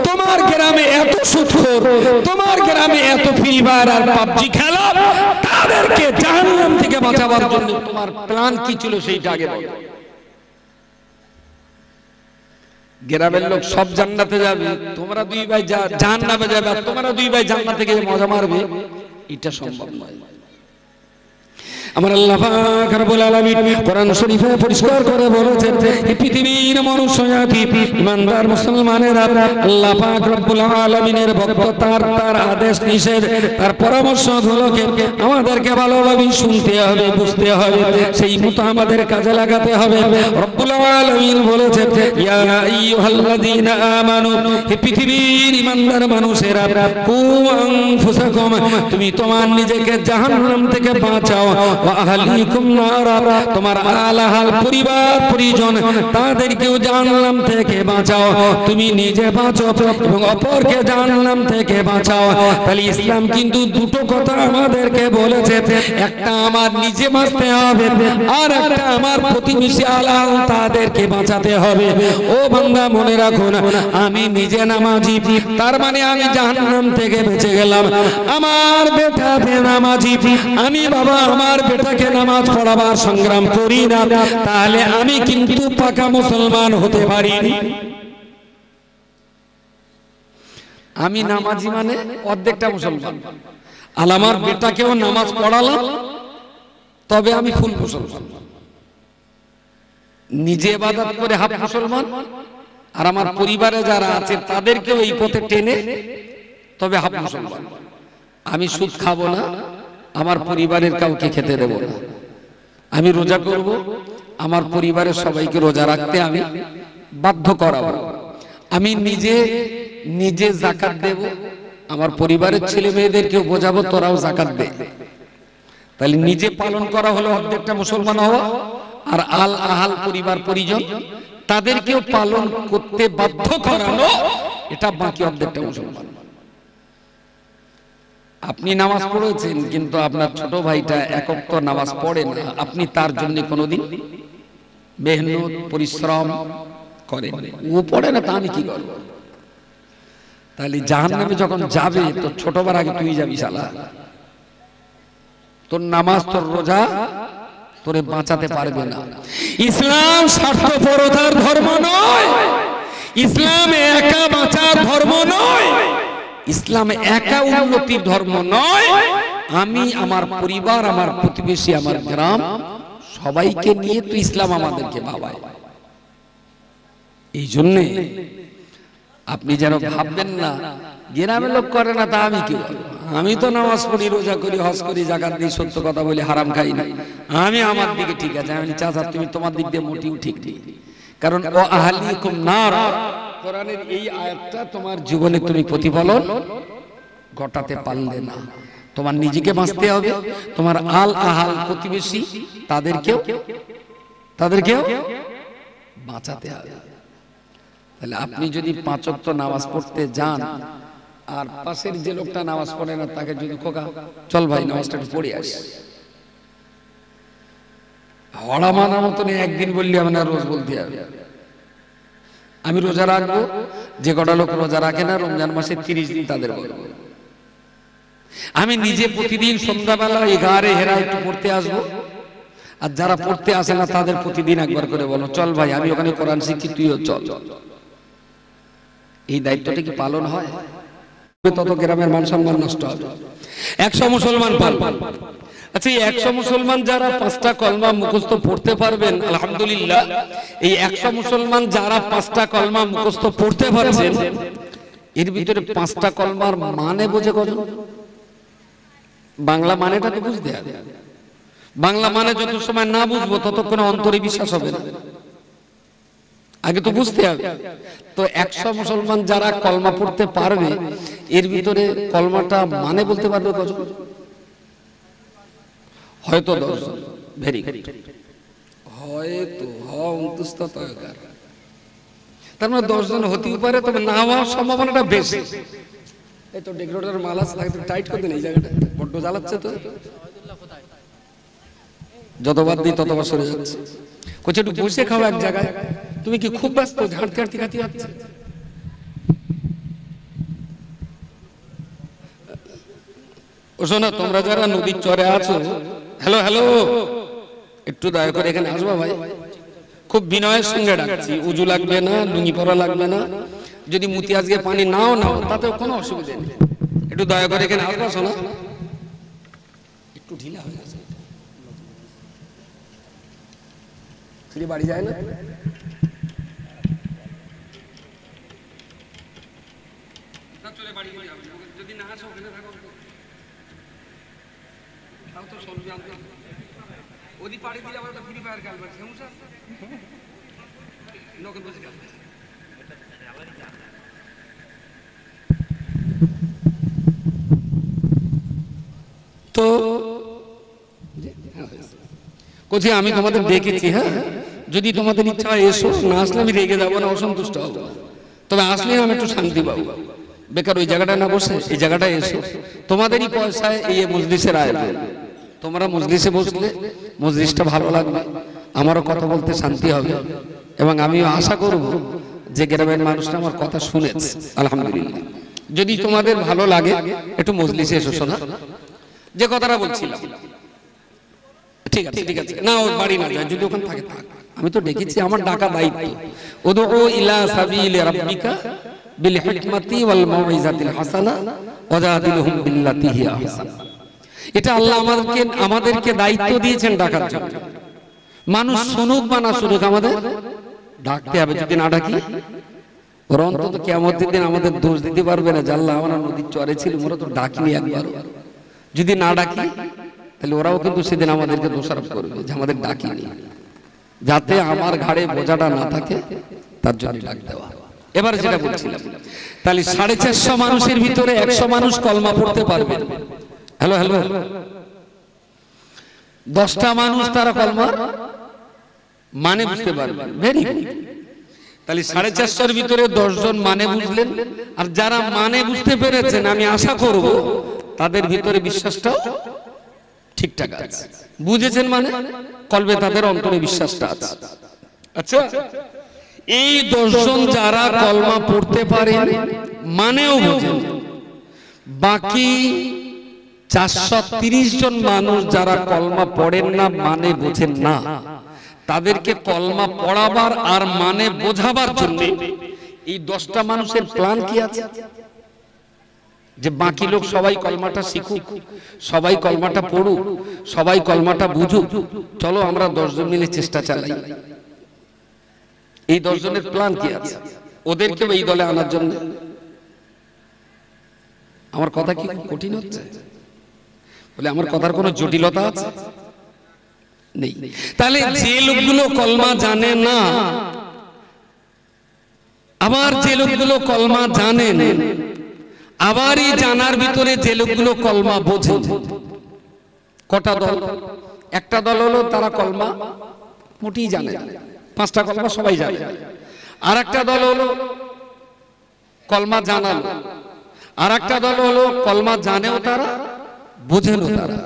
তোমার গ্রামে এত সুদখোর, তোমার গ্রামে এত ফ্রি ফায়ার আর পাবজি খেলা, তাদেরকে জাহান্নাম থেকে বাঁচাবার জন্য তোমার প্ল্যান কি ছিল সেইটা আগে বলো। গ্রামের লোক সব জান্নাতে যাবে, তোমরা দুই ভাই জাহান্নামে যাবে, আর তোমরা দুই ভাই জান্নাতে গিয়ে মজা মারবে, এটা সম্ভব নয়। আমার আল্লাহ পাক রব্বুল আলামিন কোরআন শরীফে পরিষ্কার করে বলেছেন, এই পৃথিবীর মানুষ জাতি ইমানদার মুসলমানেরা আল্লাহ পাক রব্বুল আলামিনের ভক্ত, তার আদেশ নিষেধ, তার পরামর্শগুলোকে আমাদেরকে ভালোভাবে শুনতে হবে, বুঝতে হবে, সেই মতো আমাদের কাজে লাগাতে হবে। রব্বুল আলামিন বলেছেন, ইয়া আইয়ুহাল্লাযীনা আমানু, এই পৃথিবীর ইমানদার মানুষেরা, কু আনফুসাকুম, তুমি তোমার নিজেকে জাহান্নাম থেকে বাঁচাও, আহলিকুম নারা, তোমার আহল পরিবার পরিজন তাদেরকেও জাহান্নাম থেকে বাঁচাও। তুমি নিজে বাঁচো এবং অপরকে জাহান্নাম থেকে বাঁচাও। তাহলে ইসলাম কিন্তু দুটো কথা আমাদেরকে বলেছে, একটা আমার নিজে বাঁচতে হবে, আর একটা আমার প্রতিবেশী আহল তাদেরকে বাঁচাতে হবে। ও বান্দা মনে রাখুন, আমি নিজে নামাজি, তার মানে আমি জাহান্নাম থেকে বেঁচে গেলাম। আমার বেটা বেনামাজি, আমি বাবা আমার বেটাকে নামাজ পড়াবার সংগ্রাম করি না, তাহলে আমি কিন্তু পাকা মুসলমান হতে পারিনি। আমি নামাজি মানে অর্ধেকটা মুসলমান, আর আমার বেটাকেও নামাজ পড়ালাম, তবে আমি ফুল মুসলমান। নিজে ইবাদত করে হাফ মুসলমান, আর আমার পরিবারে যারা আছে তাদেরকেও এই পথে টেনে তবে হাফ মুসলমান। আমি সুদ খাবো না, আমার পরিবারের কাউকে খেতে দেব না। আমি রোজা করব, আমার পরিবারের সবাইকে রোজা রাখতে আমি বাধ্য করাবো। আমি নিজে যাকাত দেব, আমার পরিবারের ছেলে মেয়েদেরকেও বোঝাবো তোরাও যাকাত দে। তাহলে নিজে পালন করা হলো অর্ধেকটা মুসলমান হওয়া, আর আহল পরিবার পরিজন তাদেরকেও পালন করতে বাধ্য করানো, এটা বাকি অর্ধেকটা মুসলমান। আপনি নামাজ পড়েছেন কিন্তু আপনার ছোট ভাইটা একক তো নামাজ পড়ে না, আপনি তার জন্য কোনোদিন মেহনত পরিশ্রম করেন, ও পড়ে না, তা আমি কি করব? তাহলে জাহান্নামে যখন যাবে তো ছোটবার আগে তুই যাবি শালা। তোর নামাজ তোর রোজা তোরে বাঁচাতে পারবে না। ইসলাম স্বার্থপরতার ধর্ম নয়, ইসলাম একা বাঁচার ধর্ম নয়, ইসলাম একা উন্নতির ধর্ম নয়, আমি আমার পরিবার, আমার প্রতিবেশী, আমার গ্রাম সবাইকে নিয়ে তো ইসলাম আমাদেরকে ভাবায়। এই জন্যে আপনি যেন ভাববেন না গ্রামের লোক করে না তা আমি কি করব, আমি তো নামাজ পড়ি, রোজা করি, হজ করি, যাকাত দিই, সত্য কথা বলি, হারাম খাই না, আমি আমার দিকে ঠিক আছে। আমি চাচা তুমি তোমার দিক দিয়ে মোটেও ঠিক নেই, কারণ ও আহলিকুম নার, কোরআনের এই আয়াতটা তোমার জীবনে তুমি প্রতিফলন ঘটাতে পারলে না। তোমার নিজেকে বাঁচতে হবে, তোমার আল আহাল প্রতিবেশী তাদেরকেও বাঁচাতে হবে। তাহলে আপনি যদি 5 ওয়াক্ত নামাজ পড়তে যান আর পাশের যে লোকটা নামাজ পড়ে না তাকে যদি খোকা চল ভাই নামাজটা একটু পড়ে আসি, হড়া মানা মতন একদিন বললি হবে না, রোজ বলতে হবে। আমি রোজা রাখবো, যে কটা লোক রোজা রাখে না রমজান মাসে 30 দিন তাদের বলবো। আমি নিজে প্রতিদিন সন্ধ্যাবেলা 11 হেরা একটু পড়তে আসবো, আর যারা পড়তে আসে না তাদের প্রতিদিন একবার করে বলো চল ভাই আমি ওখানে কোরআন শিখছি, তুইও চল। এই দায়িত্বটা কি পালন হয়? তত গ্রামের মান সম্মান নষ্ট হবে। 100 মুসলমান পালবে। আচ্ছা, এই 100 মুসলমান যারা 5টা কলমা মুখস্থ পড়তে পারবেন, আলহামদুলিল্লাহ, এই 100 মুসলমান যারা 5টা কলমা মুখস্থ পড়তে পারছেন, এর ভিতরে 5টা কলমার মানে বোঝে কজন? বাংলা মানেটা তো বুঝতে হবে। বাংলা মানে যত সময় না বুঝবো ততক্ষণ অন্তরে বিশ্বাস হবে না, আগে তো বুঝতে হবে। তো 100 মুসলমান যারা কলমা পড়তে পারবে, এর ভিতরে কলমাটা মানে বলতে পারবে কজন? হয়তো 10 জন। ভেরি গুড, হয়তো 29 তয়কার, তার মানে 10 জন হতেই পারে, তবে না হওয়ার সম্ভাবনাটা বেশি। এই তো ডেকোরেটরের মাল আছে, একটু টাইট করে দেন এই জায়গাটা, বড্ড জ্বালাচ্ছে তো। যতবার দিই ততবার সরে যাচ্ছে। কোচে একটু বসে খাও এক জায়গায়, তুমি কি খুব ব্যস্ত? ঝাড়তে হাঁটতে খাতে যাচ্ছে। ও শোনো, তোমরা যারা নদীর চরে আছো, হ্যালো হ্যালো, একটু দয়া করে এখানে আসবা ভাই, খুব বিনয়ের সঙ্গে ডাকছি। উজু লাগবে না, লুঙ্গি পরা লাগবে না, যদি মুতি আজকে পানি নাও তাতেও কোনো অসুবিধা নেই। একটু দয়া করে এখানে আসবা। শোনো, একটু ঢিলা হয়ে গেছে, ফিরে বাড়ি যায় না। চলে বাড়ি যদি না আসো ওখানে থাকো, তাও তো সব জানতো। ওদি পাড়ি দিলে আবার ফ্রি ফায়ার খেলবে, সমস্যা নকল বসে খেলবে। তো কোথায় আমি তোমাদের ডেকেছি, হ্যাঁ, যদি তোমাদের ইচ্ছা হয় এসো, না আসলে আমি রেগে যাবো না, অসন্তুষ্ট হবো, তবে আসলে আমি একটু শান্তি পাবো। বেকার ওই জায়গাটায় না বসে এই জায়গাটায় এসো, তোমাদেরই পয়সায় এই মজলিসের আয়োজন। তোমরা মজলিসে বসলে মজলিসটা ভালো লাগবে, আমারও কথা বলতে শান্তি হবে, এবং আমিও আশা করব যে গ্রামের মানুষরা আমার কথা শুনেছে। আলহামদুলিল্লাহ, যদি তোমাদের ভালো লাগে একটু মজলিসে এসো। শোনা যে কথাটা বলছিলাম, ঠিক আছে ঠিক আছে, না ওর বাড়ি না যায়, যদি ওখানে থাকে থাক, আমি তো ডেকেছি, আমার ডাকা দায়িত্ব। উদউ ইলা সাবিলি রাব্বিকা বিল হিকমাতি ওয়াল মাউইজাতিল হাসানা ওয়াজাদিলহুম বিল্লাতি হিয়া আহসান। এটা আল্লাহ আমাদেরকে দায়িত্ব দিয়েছেন ডাকার জন্য। মানুষ শুনুক বা না শুনুক, আমাদের ডাকতে হবে। যদি না ডাকি, ওরা অন্তত কিয়ামতের দিন আমাদের দোষ দিতে পারবে না যে আল্লাহ আমরা নদীর চরে ছিলাম, ওরা তো ডাকিনি একবার। যদি না ডাকি তাহলে ওরাও কিন্তু সেদিন আমাদেরকে দোষারোপ করবে যে আমাদের ডাকিনি। যাতে আমার ঘাড়ে বোঝাটা না থাকে তার জন্য ডাক দেওয়া। এবার যেটা বলছিলাম, তাহলে 450 মানুষের ভিতরে 100 মানুষ কলমা পড়তে পারবে। হ্যালো হ্যালো, 10টা মানুষ তারা কলমার মানে বুঝতে পারবে। ভেরি গুড, তাহলে 450 ভিতরে 10 জন মানে বুঝলেন, আর যারা মানে বুঝতে পেরেছেন আমি আশা করব তাদের ভিতরে বিশ্বাসটাও ঠিকঠাক আছে। বুঝেছেন মানে কলবে তাদের অন্তরে বিশ্বাসটা আছে। আচ্ছা, এই 10 জন যারা কলমা পড়তে পারেন, মানেও বোঝেন, বাকি 430 জন মানুষ যারা কলমা পড়েন না, মানে বোঝেন না, তাদেরকে কলমা পড়াবার আর মানে বোঝাবার জন্য এই 10টা মানুষের প্ল্যান কি আছে? যে বাকি লোক সবাই কলমাটা শিখুক, সবাই কলমাটা পড়ুক, সবাই কলমাটা বুঝুক, চলো আমরা 10 জন মিলে চেষ্টা চালাই। এই 10 জনের প্ল্যান কি আছে? ওদেরকেও এই দলে আনার জন্য। আমার কথা কি কঠিন হচ্ছে? বলে আমার কথার কোনো জটিলতা আছে? নেই। তাহলে যে লোকগুলো কলমা জানে না, আবার যে লোকগুলো কলমা জানেন, আবার এই জানার ভিতরে যে লোকগুলো কলমা বোঝে, কটা দল? একটা দল হলো তারা কলমা মোটেই জানে, 5টা কলমা সবাই জানে। আর একটা দল হলো কলমা জানালো, আর একটা দল হলো কলমা জানেও তারা, বোঝেনও তারা।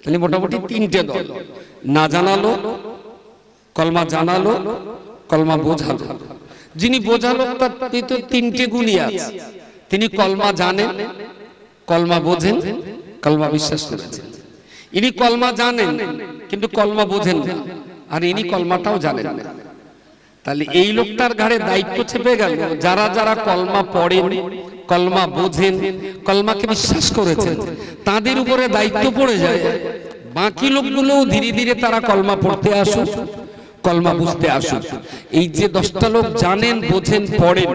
তাহলে মোটামুটি 3টে দল। না জানালো, কলমা জানালো, কলমা বোঝালো। যিনি বোঝালো তার 3টে গুণই আছে। তিনি কলমা জানেন, কলমা বোঝেন, কলমা বিশ্বাস করেছেন। ইনি কলমা জানেন কিন্তু কলমা বোঝেন না, আর ইনি কলমাটাও জানেন না। তাহলে এই লোকটার ঘাড়ে দায়িত্ব চেপে গেল যারা যারা কলমা পড়েন, কলমা বোঝেন, কলমাকে বিশ্বাস করেছেন, তাদের উপরে দায়িত্ব পড়ে যায় বাকি লোকগুলো ধীরে ধীরে তারা কলমা পড়তে আসুক, কলমা বুঝতে আসুক। এই যে 10টা লোক জানেন, বোঝেন, পড়েন,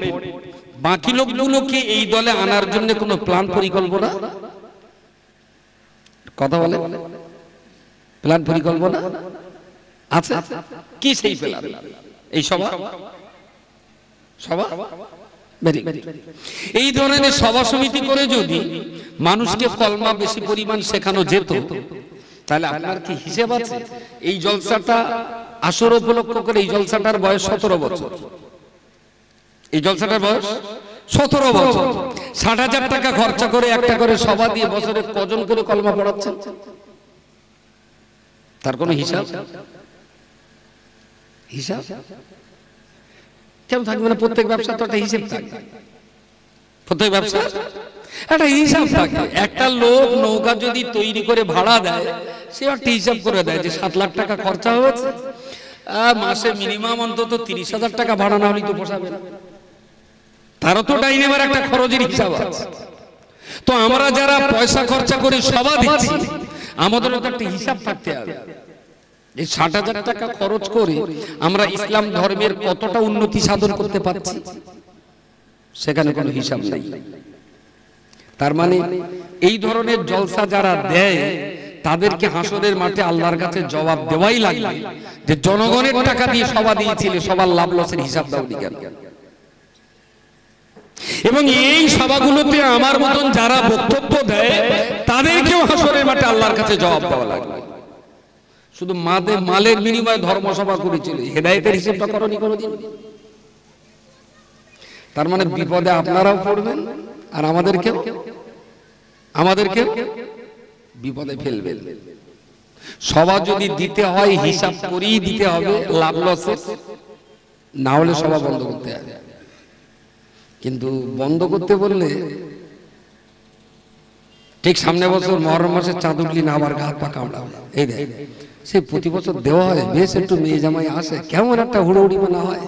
বাকি লোকগুলোকে এই দলে আনার জন্য কোনো প্ল্যান পরিকল্পনা, কথা বলে, প্ল্যান পরিকল্পনা আছে কি? সেই প্ল্যান এই সভা, এই ধরনের সভা সমিতি করে যদি মানুষকে কলমা বেশি পরিমাণ শেখানো যেত, তাহলে আপনার কি হিসেব আছে? এই জলসাটা আসর উপলক্ষ করে, এই জলসাটার বয়স 17 বছর, এই জলসাটার বয়স 17 বছর। 60,000 টাকা খরচা করে একটা করে সভা দিয়ে বছরে কজন করে কলমা পড়াচ্ছেন? তার কোনো হিসাব? হিসাব কেমন থাকবে না? প্রত্যেক ব্যবসা তো একটা হিসাব থাকে, প্রত্যেক ব্যবসা একটা হিসাব থাকে। একটা লোক নৌকা যদি তৈরি করে ভাড়া দেয়, সে একটা হিসাব করে দেয় যে 7 লাখ টাকা খরচা হয়েছে, মাসে মিনিমাম অন্তত 30,000 টাকা ভাড়া না হলে তো পোষাবে না। তারও তো ডাইনেমার একটা খরচের হিসাব আছে। তো আমরা যারা পয়সা খরচা করে সভা দিচ্ছি, আমাদেরও তো একটা হিসাব থাকতে হবে। এই 60,000 টাকা খরচ করে আমরা ইসলাম ধর্মের কতটা উন্নতি সাধন করতে পারছি, সেখানে কোনো হিসাব নেই। তার মানে এই ধরনের জলসা যারা দেয়, তাদেরকে হাসরের মাঠে আল্লাহর কাছে জবাব দেওয়াই লাগবে যে জনগণের টাকা দিয়ে সভা দিয়েছিলে, সবার লাভ লসের হিসাব দাওনি কেন? এবং এই সভাগুলোতে আমার মতন যারা বক্তব্য দেয়, তাদেরকেও হাসরের মাঠে আল্লাহর কাছে জবাব দেওয়া লাগবে। শুধু মালের বিনিময়ে ধর্মসভা করেছিল, হেদায়েতের হিসেবটা করনি কোনোদিন। তার মানে বিপদে আপনারাও পড়বেন, আর আমাদেরকে বিপদে ফেলবেন। সভা যদি দিতে হয় হিসাব করেই দিতে হবে, লাভ লসের, না হলে সভা বন্ধ করতে হবে। কিন্তু বন্ধ করতে বললে ঠিক সামনে বছর মহরম মাসের চাঁদ উঠলি না আবার হাত পা কামড়াবে। এই দেখ, সেই প্রতি বছর দেওয়া হয়, বেশ একটু মেয়ে জামাই আসে, কেমন একটা হুড়োহুড়ি বানা হয়।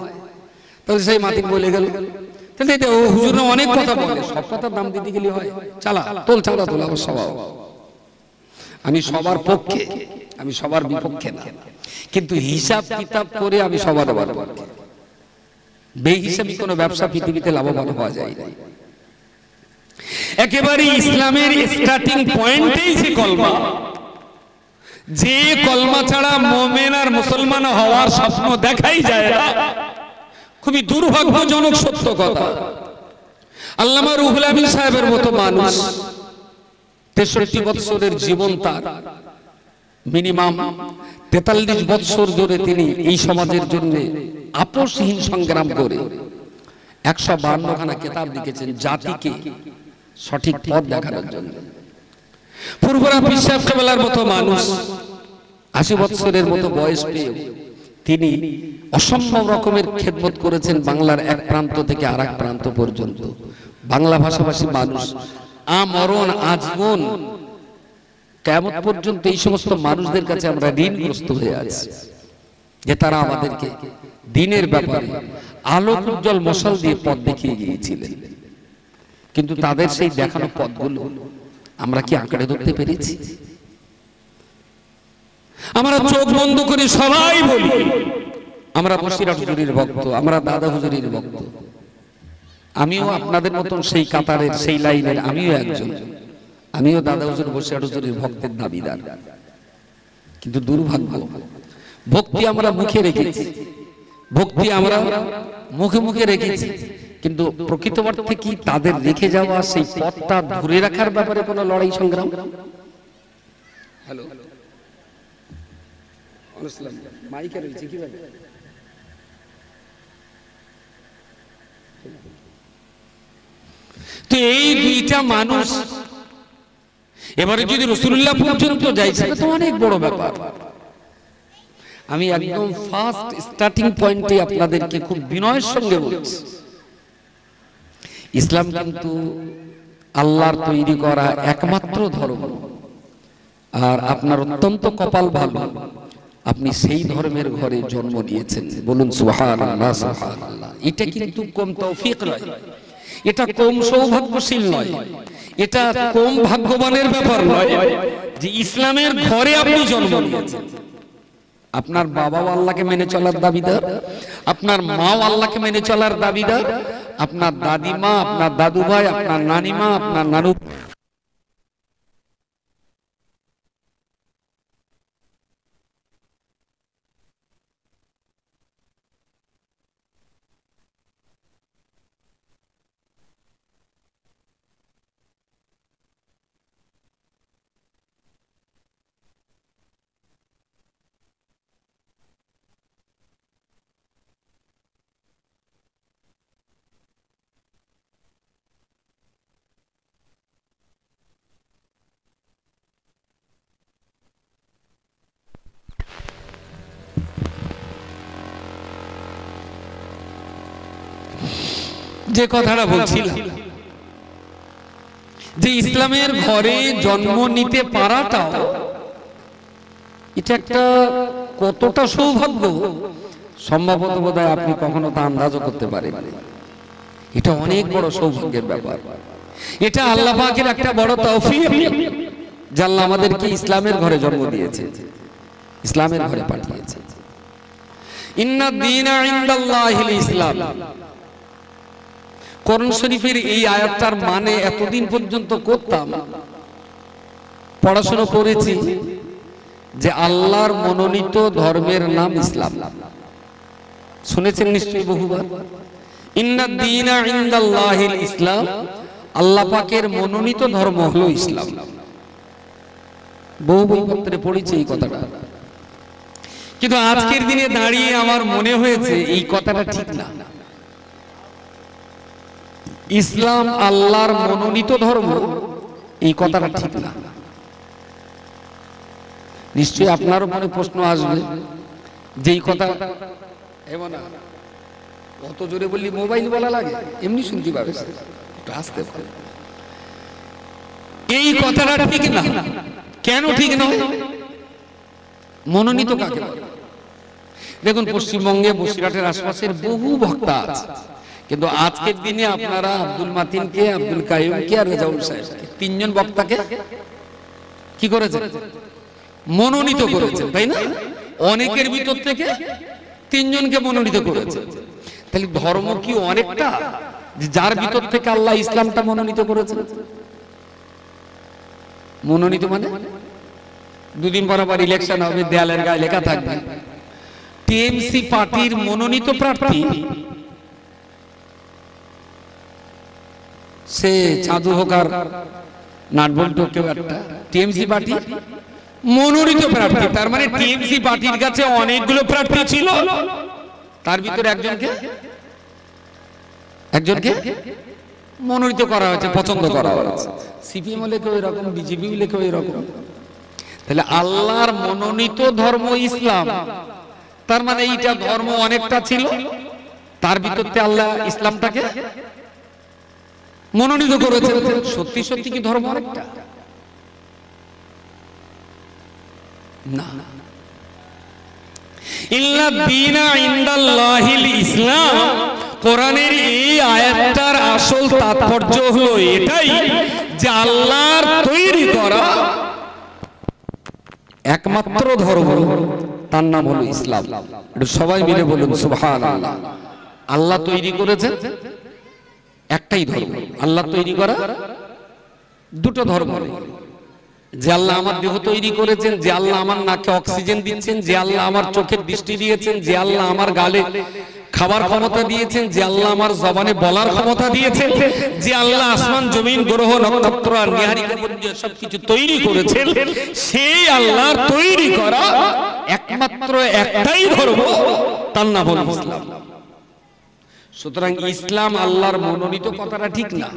তাহলে সেই মাতিক বলে গেল, তাহলে ও হুজুর অনেক কথা বলে, সব কথার দাম দিতে গেলে হয়। চালা তোল, চালা তোল, আমার স্বভাব। আমি সবার পক্ষে, আমি সবার বিপক্ষে না, কিন্তু হিসাব কিতাব করে আমি সবার পক্ষে। বেহিসাবি কোনো ব্যবসা পৃথিবীতে লাভবান হওয়া যায় না। একেবারে ইসলামের স্টার্টিং পয়েন্টেই যে কলমা, যে কলমা ছাড়া মুমিন আর মুসলমান হওয়ার স্বপ্ন দেখাই যায় না, খুবই দুর্ভাগ্যজনক সত্য কথা। আল্লামা রুহুল আমিন সাহেবের মতো মানুষ, 63 বছরের জীবন, তার মিনিমাম 43 বছর ধরে তিনি এই সমাজের জন্য আপোষহীন সংগ্রাম করে 152 খানা কিতাব লিখেছেন জাতিকে সঠিক পথ দেখানোর জন্য। পূর্বরা বিশ্বাস কেবলার মতো মানুষ 80 বছরের মতো বয়স পেয়ে তিনি অসম্ভব রকমের খেদমত করেছেন বাংলার এক প্রান্ত থেকে আরেক প্রান্ত পর্যন্ত। বাংলা ভাষাভাষী মানুষ আমরণ আজীবন কিয়ামত পর্যন্ত এই সমস্ত মানুষদের কাছে আমরা ঋণগ্রস্ত হয়ে আছি যে তারা আমাদেরকে দ্বীনের ব্যাপারে আলোক উজ্জ্বল মশাল দিয়ে পথ দেখিয়ে গিয়েছিলেন। কিন্তু তাদের সেই দেখানো পথগুলো আমরা কি আঁকড়ে ধরতে পেরেছি? আমরা চোখ বন্ধ করে সবাই বলি আমরা বসিরহাট হুজুরের ভক্ত, আমরা দাদা হুজুরের ভক্ত। আমিও আপনাদের মতন সেই কাতারের, সেই লাইনের আমিও একজন। আমিও দাদা হুজুর, বসিরহাট হুজুরের ভক্তের দাবিদার। কিন্তু দুর্ভাগ্য, ভক্তি আমরা মুখে রেখেছি, ভক্তি আমরা মুখে মুখে রেখেছি, কিন্তু প্রকৃত অর্থে কি তাদের রেখে যাওয়া সেই পথটা ধরে রাখার ব্যাপারে কোনো লড়াই সংগ্রাম? হ্যালো, মাইকে রয়েছে কি ভাবে? তো এই দুইটা মানুষ এবারে যদি রাসূলুল্লাহ পর্যন্ত যায়, সেটা তো অনেক বড় ব্যাপার। আমি একদম ফার্স্ট স্টার্টিং পয়েন্টে আপনাদেরকে খুব বিনয়ের সঙ্গে বলছি, ইসলাম কিন্তু আল্লাহর তৈরি করা একমাত্র ধর্ম। আর আপনার অত্যন্ত কপাল ভালো, আপনি সেই ধর্মের ঘরে জন্ম নিয়েছেন। বলুন সুবহানাল্লাহ, সুবহানাল্লাহ। এটা কিন্তু কম তৌফিক নয়, এটা কম সৌভাগ্যশীল নয়, এটা কম ভাগ্যবানের ব্যাপার নয় যে ইসলামের ঘরে আপনি জন্ম নিয়েছেন। আপনার বাবাও আল্লাহকে মেনে চলার দাবিদার, আপনার মাও আল্লাহকে মেনে চলার দাবিদার, আপনার দাদিমা, আপনার দাদু ভাই, আপনার নানিমা, আপনার নানু, যে কথাটা বলছিলাম যে ইসলামের ঘরে জন্ম নিতে পারাটাও এটা একটা কতটা সৌভাগ্য, সম্ভবত বোধহয় আপনি কখনো তা আন্দাজও করতে পারেন। এটা অনেক বড় সৌভাগ্যের ব্যাপার। এটা আল্লাহ পাকের একটা বড় তৌফিক যে আল্লাহ আমাদেরকে ইসলামের ঘরে জন্ম দিয়েছে, ইসলামের ঘরে পাঠিয়েছে। ইন্না দীনা ইনদাল্লাহিল ইসলাম। কোরআন শরীফের এই আয়াতটার মানে এতদিন পর্যন্ত করতাম, পড়াশোনা করেছি যে আল্লাহর মনোনীত ধর্মের নাম ইসলাম। শুনেছেন নিশ্চয়ই বহুবার, ইন্না দীনা ইনদাল্লাহিল ইসলাম, আল্লাহ পাকের মনোনীত ধর্ম হলো ইসলাম। বহু বইপত্রে পড়েছি এই কথাটা, কিন্তু আজকের দিনে দাঁড়িয়ে আমার মনে হয়েছে এই কথাটা ঠিক না। ইসলাম আল্লাহর মনোনীত ধর্ম, এই কথাটা ঠিক না। নিশ্চয়ই আপনারও মনে প্রশ্ন আসবে যে এই কথা এমন অত জোরে বললি মোবাইল বলা লাগে, এমনি শুনতে পাবে, একটু আসতে পারে। এই কথাটা ঠিক না। কেন ঠিক নয়? মনোনীত কাকে বলে? দেখুন, পশ্চিমবঙ্গে বসিরহাটের আশপাশের বহু বক্তা আছে, কিন্তু আজকের দিনে আপনারা আব্দুল মাতিনকে, আব্দুল কাইয়ুমকে আর রেজাউল সাহেবকে, তিনজন বক্তাকে কি করেছেন? মনোনীত করেছেন, তাই না? অনেকের ভিতর থেকে তিনজনকে মনোনীত করেছেন। তাহলে ধর্ম কি অনেকটা, যার ভিতর থেকে আল্লাহ ইসলামটা মনোনীত করেছেন? মনোনীত মানে দুদিন পর আবার ইলেকশন হবে, দেয়ালের গায়ে লেখা থাকবে টিএমসি পার্টির মনোনীত প্রার্থী সে চাঁদু হোক আর নাটবল্টু কেউ একটা, টিএমসি পার্টি মনোনীত প্রার্থী। তার মানে টিএমসি পার্টির কাছে অনেকগুলো প্রার্থী ছিল, তার ভিতরে একজনকে মনোনীত করা হয়েছে, পছন্দ করা হয়েছে। সিপিএম লেখো এরকম, বিজেপি লেখো এরকম। তাহলে আল্লাহর মনোনীত ধর্ম ইসলাম, তার মানে এইটা ধর্ম অনেকটা ছিল, তার ভিতরতে আল্লাহ ইসলামটাকে মনোনীত করেছে। সত্যি সত্যি কি ধর্ম অনেকটা? না। ইল্লা দীনা ইনদাল্লাহিল ইসলাম, কোরআনের এই আয়াতটার আসল তাৎপর্য হলো এটাই যে আল্লাহর তৈরি করা একমাত্র ধর্ম, তার নাম হলো ইসলাম। এটা সবাই মিলে বলুন সুবহানাল্লাহ। আল্লাহ তৈরি করেছেন একটাই ধর্ম। আল্লাহ তৈরি করা দুটো ধর্ম নেই। যে আল্লাহ আমার দেহ তৈরি করেছেন, যে আল্লাহ আমার নাকে অক্সিজেন দিচ্ছেন, যে আল্লাহ আমার চোখের দৃষ্টি দিয়েছেন, যে আল্লাহ আমার গালে খাবার ক্ষমতা দিয়েছেন, যে আল্লাহ আমার জবানে বলার ক্ষমতা দিয়েছেন, যে আল্লাহ আসমান জমিন গ্রহ নক্ষত্র আর নিহারিকা সবকিছু তৈরি করেছেন, সেই আল্লাহর তৈরি করা একমাত্র একটাই ধর্ম, তার নাম হলো ইসলাম। সুতরাং ইসলাম আল্লাহর মনোনীত কথাটা ঠিক না,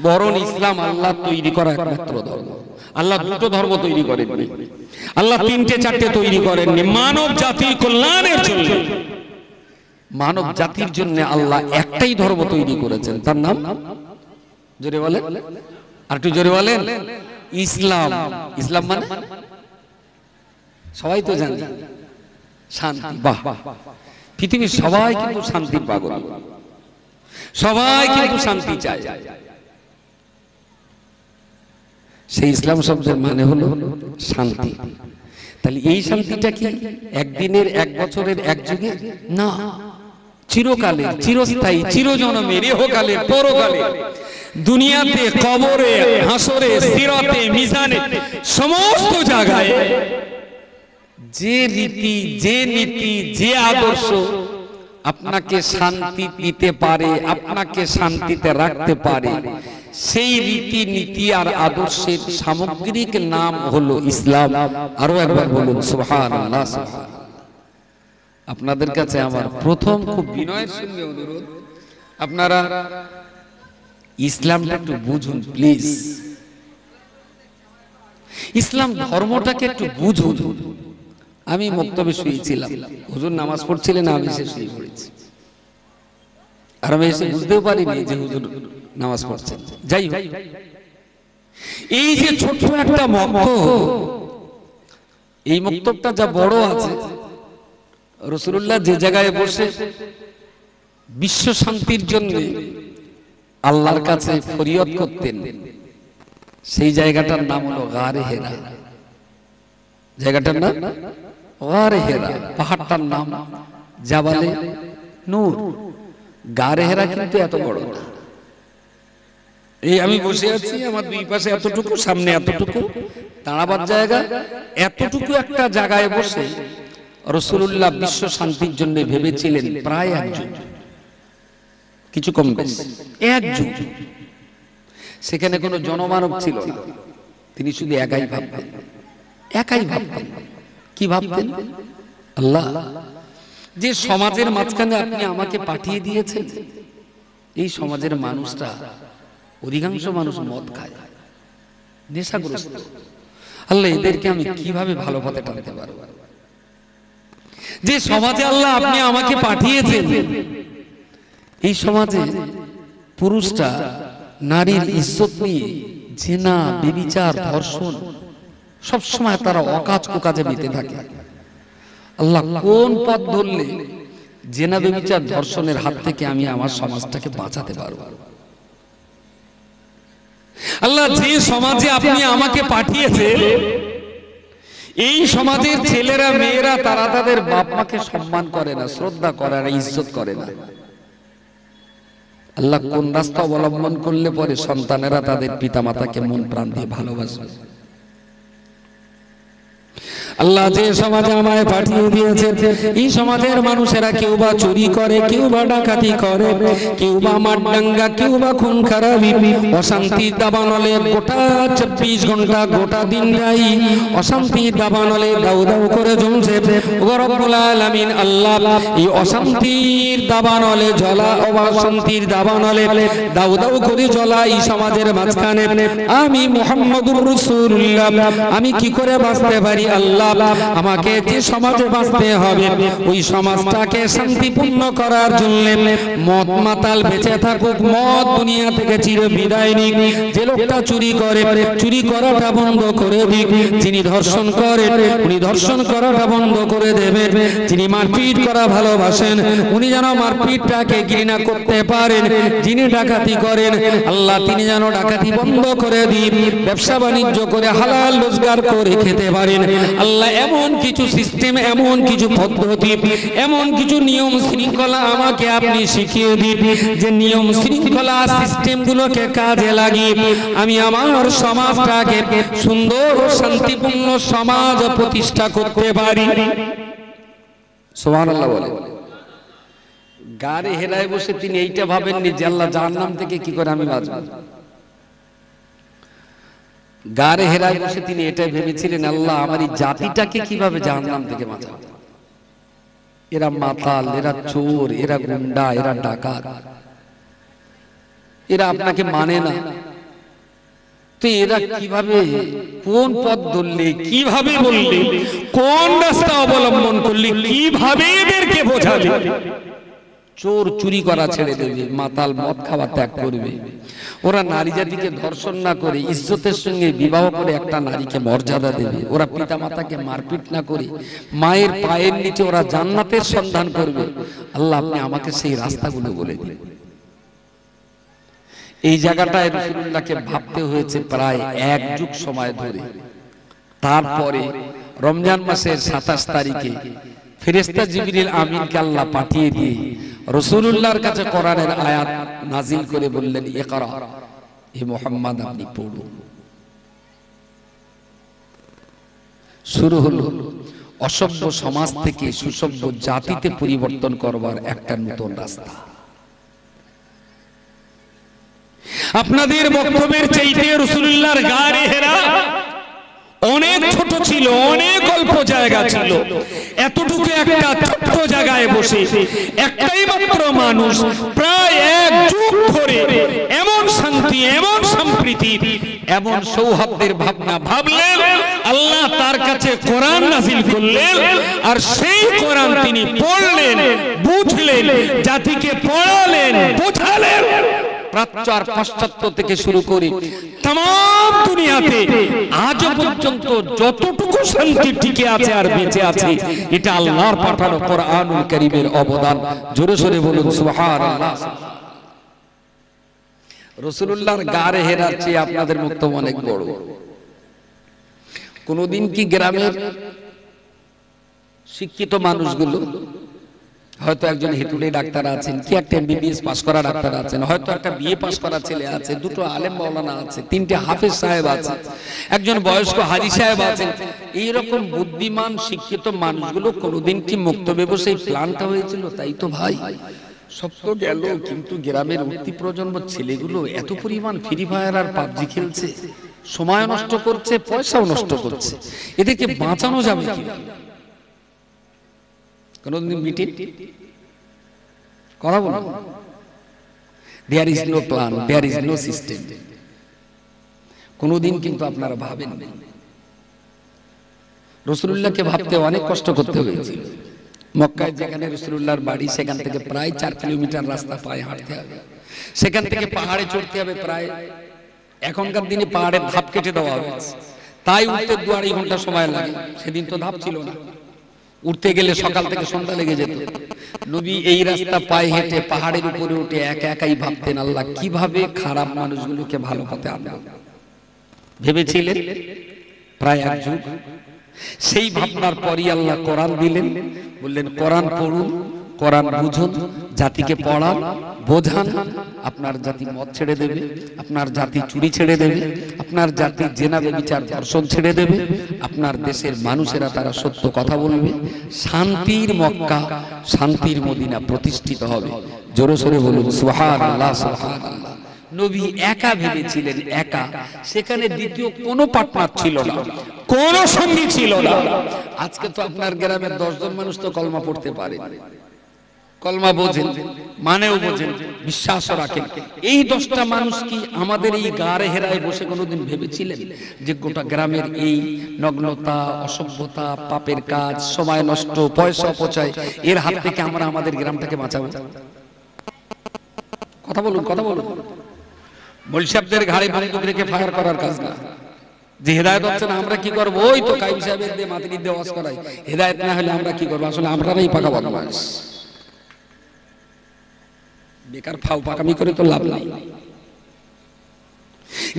বরং ইসলাম আল্লাহ তৈরি করা একমাত্র ধর্ম। আল্লাহ দুটো ধর্ম তৈরি করেননি, আল্লাহ তিনটে চারটে তৈরি করেননি। মানব জাতির কল্যাণের জন্য, মানব জাতির জন্য আল্লাহ একটাই ধর্ম তৈরি করেছেন, তার নাম জোরে বলেন, আর একটু জোরে বলেন, ইসলাম। ইসলাম মানে সবাই তো জানে শান্তি। বাহ, পৃথিবীর সবাই কিন্তু শান্তির পাগল, সবাই কিন্তু শান্তি চায়। সেই ইসলাম শব্দের মানে হলো শান্তি। তাহলে এই শান্তিটা কি একদিনের, এক বছরের, এক যুগে না, চিরকালের, চিরস্থায়ী, চিরজনমের, ইহকালের, পরকালের, দুনিয়াতে, কবরে, হাসরে, সিরাতে, মিজানে, সমস্ত জায়গায় যে রীতি, যে নীতি, যে আদর্শ আপনাকে শান্তি দিতে পারে, আপনাকে শান্তিতে রাখতে পারে, সেই রীতি নীতি আর আদর্শের সামগ্রিক নাম হলো ইসলাম। আরো একবার বলুন সুবহানাল্লাহ। আপনাদের কাছে আমার প্রথম খুব বিনয়ের সঙ্গে অনুরোধ, আপনারা ইসলামটা একটু বুঝুন প্লিজ। ইসলাম ধর্মটাকে একটু বুঝুন। আমি মক্তবে শুয়েছিলাম, হুজুর নামাজ পড়ছিলেন, আমি এসে শুয়ে পড়েছি, আর আমি এসে বুঝতেও পারিনি যে হুজুর নামাজ পড়ছেন। যাই হোক, এই যে ছোট্ট একটা মক্তব, এই মক্তবটা যা বড় আছে, রাসূলুল্লাহ যে জায়গায় বসে বিশ্ব শান্তির জন্য আল্লাহর কাছে ফরিয়াদ করতেন, সেই জায়গাটার নাম হলো গারে হেরা। জায়গাটার নাম গারে হেরা, পাহাড়টার নাম জাবালে নূর। গারে হেরা কিন্তু এত বড় না। এই আমি বসে আছি, আমার দুই পাশে এতটুকু, সামনে এতটুকু, দাঁড়াবার জায়গা এতটুকু একটা জায়গায় বসে রাসূলুল্লাহ বিশ্ব শান্তির জন্য ভেবেছিলেন প্রায় এক যুগ, কিছু কম বেশি এক যুগ। সেখানে কোনো জনমানব ছিল না, তিনি শুধু একাই ভাবতেন, একাই ভাবতেন। কি ভাবতেন? আল্লাহ, যে সমাজের মাঝখানে আপনি আমাকে পাঠিয়ে দিয়েছেন, এই সমাজের মানুষটা, অধিকাংশ মানুষ মদ খায়, নেশাগ্রস্ত। আল্লাহ, এদেরকে আমি কিভাবে ভালো পথে টানতে পারবো? যে সমাজে আল্লাহ আপনি আমাকে পাঠিয়েছেন, এই সমাজে পুরুষটা নারীর ইজ্জত নিয়ে জেনা, ব্যভিচার, ধর্ষণ, সবসময় তারা অকাজ কুকাজে মেতে থাকে। আল্লাহ, কোন পথ ধরলে জেনা, ব্যভিচার, ধর্ষণের হাত থেকে আমি আমার সমাজটাকে বাঁচাতে পারবো? আল্লাহ, যে সমাজে আপনি আমাকে পাঠিয়েছেন, এই সমাজের ছেলেরা, মেয়েরা, তারা তাদের বাপ মাকে সম্মান করে না, শ্রদ্ধা করে না, ইজ্জত করে না। আল্লাহ, কোন রাস্তা অবলম্বন করলে পরে সন্তানেরা তাদের পিতামাতাকে মন প্রাণ দিয়ে ভালোবাসবে? আল্লাহ, যে সমাজে আমায় পাঠিয়ে দিয়েছে, এই সমাজের মানুষেরা কেউ বা চুরি করে, কেউ বা ডাকাতি করে, কেউ বা মারদাঙ্গা, কেউ বা খুন খারাপি, অশান্তির দাবানলে গোটা 24 ঘন্টা গোটা দিন যাই অশান্তির দাবানলে দাউ দাউ করে জমছে। ও রব্বুল আলামিন, আল্লাহ, এই অশান্তির দাবানলে জ্বলা, অশান্তির দাবানলে দাউ দাউ করে জ্বলা এই সমাজের মাঝখানে আমি মুহাম্মদুর রাসূলুল্লাহ, আমি কি করে বাঁচতে পারি? আল্লাহ, আল্লাহ আমাকে যে সমাজে বাঁচতে হবে ওই সমাজটাকে শান্তিপূর্ণ করার জন্য মদ মাতাল বেঁচে থাকুক, মদ দুনিয়া থেকে চির বিদায় নিক। যে লোকটা চুরি করে চুরি করাটা বন্ধ করে দিক, যিনি ধর্ষণ করেন উনি ধর্ষণ করাটা বন্ধ করে দেবেন, যিনি মারপিট করা ভালোবাসেন উনি যেন মারপিটটাকে ঘৃণা করতে পারেন, যিনি ডাকাতি করেন আল্লাহ তিনি যেন ডাকাতি বন্ধ করে দিন, ব্যবসা বাণিজ্য করে হালাল রোজগার করে খেতে পারেন। আল্লাহ এমন কিছু সিস্টেম, এমন কিছু পদ্ধতি, এমন কিছু নিয়ম শৃঙ্খলা আমাকে আপনি শিখিয়ে দিন, যে নিয়ম শৃঙ্খলা সিস্টেমগুলোকে কাজে লাগিয়ে আমি আমার সমাজটাকে সুন্দর ও শান্তিপূর্ণ সমাজ প্রতিষ্ঠা করতে পারি। সুবহানাল্লাহ বলে। গাড়ি হেরায় বসে তিনি এইটা ভাবেননি যে আল্লাহ জাহান্নাম থেকে কি করে আমি বাঁচব। গাড়ি হেরায় বসে তিনি এটাই ভেবেছিলেন আল্লাহ আমার এই জাতিটাকে কিভাবে জাহান্নাম থেকে বাঁচাবো। এরা মাতাল, এরা চোর, এরা গুন্ডা, এরা ডাকাত, এরা আপনাকে মানে না, তো এরা কিভাবে কোন পথ ধরলে, কিভাবে বললে, কোন রাস্তা অবলম্বন করলে, কিভাবে এদেরকে বোঝালে চোর চুরি করা ছেড়ে দেবে, মাতাল মদ খাওয়া ত্যাগ করবে, ওরা নারী জাতিকে ধর্ষণ না করে ইজ্জতের সঙ্গে বিবাহ করে একটা নারীকে মর্যাদা দেবে, ওরা পিতা মাতাকে মারপিট না করে মায়ের পায়ের নিচে ওরা জান্নাতের সন্ধান করবে। আল্লাহ আপনি আমাকে সেই রাস্তাগুলো বলে দিন। এই জায়গাটায় রাসূলুল্লাহকে ভাবতে হয়েছে প্রায় এক যুগ সময় ধরে। তারপরে রমজান মাসের 27 তারিখে ফেরেশতা জিবরিল আমিনকে আল্লাহ পাঠিয়ে দিয়ে রাসূলুল্লাহর কাছে কোরআনের আয়াত নাজিল করে বললেন ইকরা, হে মুহাম্মদ আপনি পড়ুন। শুরু হলো অসভ্য সমাজ থেকে সুসভ্য জাতিতে পরিবর্তন করবার একটা নতুন রাস্তা। আপনাদের বক্তব্যের চাইতে রাসূলুল্লাহর গায়ে হেরা অনেক ছোট ছিল, অনেক অল্প জায়গা ছিল। এতটুকু একটা ছোট্ট জায়গায় বসে একটাই মাত্র মানুষ প্রায় এক যুগ ধরে এমন শান্তি, এমন সম্প্রীতি, এমন সৌহার্দ্যের ভাবনা ভাবলেন। আল্লাহ তার কাছে কোরআন নাযিল করলেন, আর সেই কোরআন তিনি পড়লেন, বুঝলেন, জাতিকে পড়ালেন, বোঝালেন। প্রাচ্য আর পাশ্চাত্য থেকে শুরু করে तमाम দুনিয়াতে আজ পর্যন্ত যতটুকু শান্তি টিকে আছে আর বেঁচে আছে এটা আল্লাহর পাঠানো কোরআনুল কারীমের অবদান। জোরে জোরে বলুন সুবহানাল্লাহ। রাসূলুল্লাহর গায়ে হেরার চেয়ে আপনাদের বক্তব্য অনেক বড়। কোনদিন কি গ্রামের শিক্ষিত মানুষগুলো, হয়তো একজন হেতুড়ে ডাক্তার আছেন, কি একটা এমবিবিএস পাস করা ডাক্তার আছেন, হয়তো একটা বিএ পাস করা ছেলে আছে, দুটো আলেম মাওলানা আছে, তিনটে হাফেজ সাহেব আছে, একজন বয়স্ক হাজী সাহেব আছেন, এইরকম বুদ্ধিমান শিক্ষিত মানুষগুলো কোনোদিন কি মুক্তবে বসে এই প্ল্যানটা হয়েছিল? তাই তো ভাই, সব তো গেল, কিন্তু গ্রামের উঠতি প্রজন্ম ছেলেগুলো এত পরিমাণ ফ্রি ফায়ার আর পাবজি খেলছে, সময় নষ্ট করছে, পয়সাও নষ্ট করছে, এদেরকে বাঁচানো যাবে কি? কোনদিন মিটিং কথা বলো, there is no plan, there is no system. কোনদিন কিন্তু আপনারা ভাবেন না। রাসূলুল্লাহকে ভাবতে অনেক কষ্ট করতে হয়েছিল। মক্কায় যেখানে রাসূলুল্লাহর বাড়ি, সেখান থেকে প্রায় 4 কিলোমিটার রাস্তা পায়ে হাঁটতে হবে, সেখান থেকে পাহাড়ে চড়তে হবে প্রায়, এখনকার দিনে পাহাড়ের ধাপ কেটে দেওয়া হয়েছে, তাই উঠতে 2-2.5 ঘন্টা সময় লাগে। সেদিন তো ধাপ ছিল না, উঠতে গেলে সকাল থেকে সন্ধ্যা লেগে যেত। নবী এই রাস্তা পায়ে হেঁটে পাহাড়ের উপরে উঠে একা একাই ভাবতেন আল্লাহ কিভাবে খারাপ মানুষগুলোকে ভালো পথে আনবো। ভেবেছিলেন প্রায় 1 যুগ। সেই ভাবনার পরই আল্লাহ কোরআন দিলেন, বললেন কোরআন পড়ুন, কোরআন বুঝুন, জাতিকে পড়ান, বোঝান। আপনার জাতি মদ ছেড়ে দেবে, আপনার জাতি চুরি ছেড়ে দেবে, আপনার জাতি জেনা ব্যভিচার ধর্ষণ ছেড়ে দেবে, আপনার দেশের মানুষেরা তারা সত্য কথা বলবে, শান্তির মক্কা, শান্তির মদিনা প্রতিষ্ঠিত হবে। জোরে সোরে বলুন সুবহানাল্লাহ সুবহানাল্লাহ। নবী একা ভেবেছিলেন, একা, সেখানে দ্বিতীয় কোনো পার্টনার ছিল না, কোনো সঙ্গী ছিল না। আজকে তো আপনার গ্রামের 10 জন মানুষ তো কলমা পড়তে পারে, কলমা বোঝেন, মানেও বোঝেন, বিশ্বাসও রাখেন। এই 10টা মানুষ কি আমাদের এই গাড়ে হেরায় বসে কোনোদিন ভেবেছিলেন যে গোটা গ্রামের এই নগ্নতা, অসভ্যতা, পাপের কাজ, সময় নষ্ট, পয়সা অপচয়, এর হাত থেকে আমরা আমাদের গ্রামটাকে বাঁচাবো? কথা বলুন, কথা বলুন। মোলসাবদের ঘাড়ে বন্দুক রেখে ফায়ার করার কাজ না। যে হেদায়েত হচ্ছে না, আমরা কি করবো? ওই তো কাইম সাহেবের দিয়ে মাতৃ দিয়ে ওয়াজ করাই। হেদায়েত না হলে আমরা কি করবো? আসলে আমরাই পাকা বদমাশ। বেকার ফাও পাকামি করে তো লাভ নাই।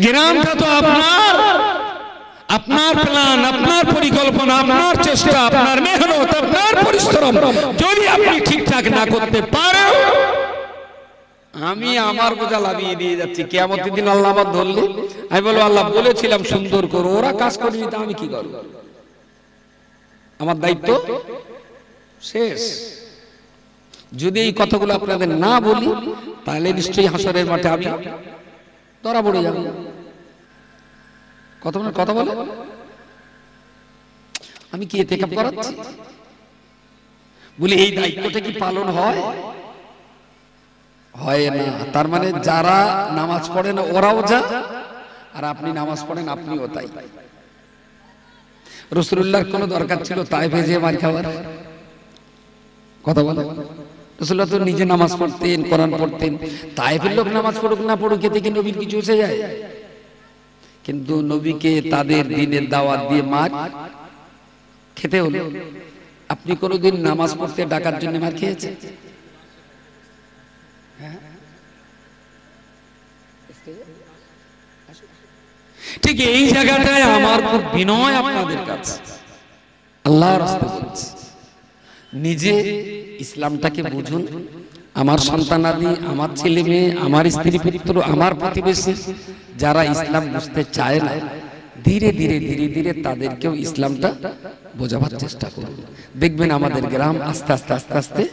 গ্রামটা তো আপনার, আপনার প্ল্যান, আপনার পরিকল্পনা, আপনার চেষ্টা, আপনার মেহনত, আপনার পরিশ্রম যদি আপনি ঠিকঠাক না করতে পারেন, আমি আমার বোঝা লাভিয়ে দিয়ে যাচ্ছি। কিয়ামতের দিন আল্লাহ আমার ধরলে আমি বলবো, আল্লাহ বলেছিলাম সুন্দর করো, ওরা কাজ করেনি, তা আমি কি করব? আমার দায়িত্ব শেষ। যদি এই কথাগুলো আপনাদের না বলি, তাহলে নিশ্চয়ই হাসরের মাঠে আমি ধরা পড়ে যাব। কথা বলে আমি কি ইতিকাফ করাচ্ছি? বলি এই দায়িত্বটা কি পালন হয়? হয় না। তার মানে যারা নামাজ পড়ে না ওরাও যা, আর আপনি নামাজ পড়েন আপনিও তাই। রাসূলুল্লাহর কোনো দরকার ছিল তায়েফে যেয়ে মার খাওয়ার? কথা বলে। রাসূলুল্লাহ তো নিজে নামাজ পড়তেন, কোরআন পড়তেন। তায়েফের লোক নামাজ পড়ুক না পড়ুক, এতে কি নবীর কিছু এসে যায়? কিন্তু নবীকে তাদের দ্বীনের দাওয়াত দিয়ে মার খেতে হলো। আপনি কোনোদিন নামাজ পড়তে ডাকার জন্য মার খেয়েছেন? ঠিক এই জায়গাটায় আমার খুব বিনয় আপনাদের কাছে, আল্লাহর রাস্তায় বলছি, নিজে ইসলামটাকে বুঝুন। আমার সন্তানাদি, আমার ছেলে মেয়ে, আমার স্ত্রী পুত্র, আমার প্রতিবেশী যারা ইসলাম বুঝতে চায় না, ধীরে ধীরে ধীরে ধীরে তাদেরকেও ইসলামটা বোঝাবার চেষ্টা করুন। দেখবেন আমাদের গ্রাম আস্তে আস্তে আস্তে আস্তে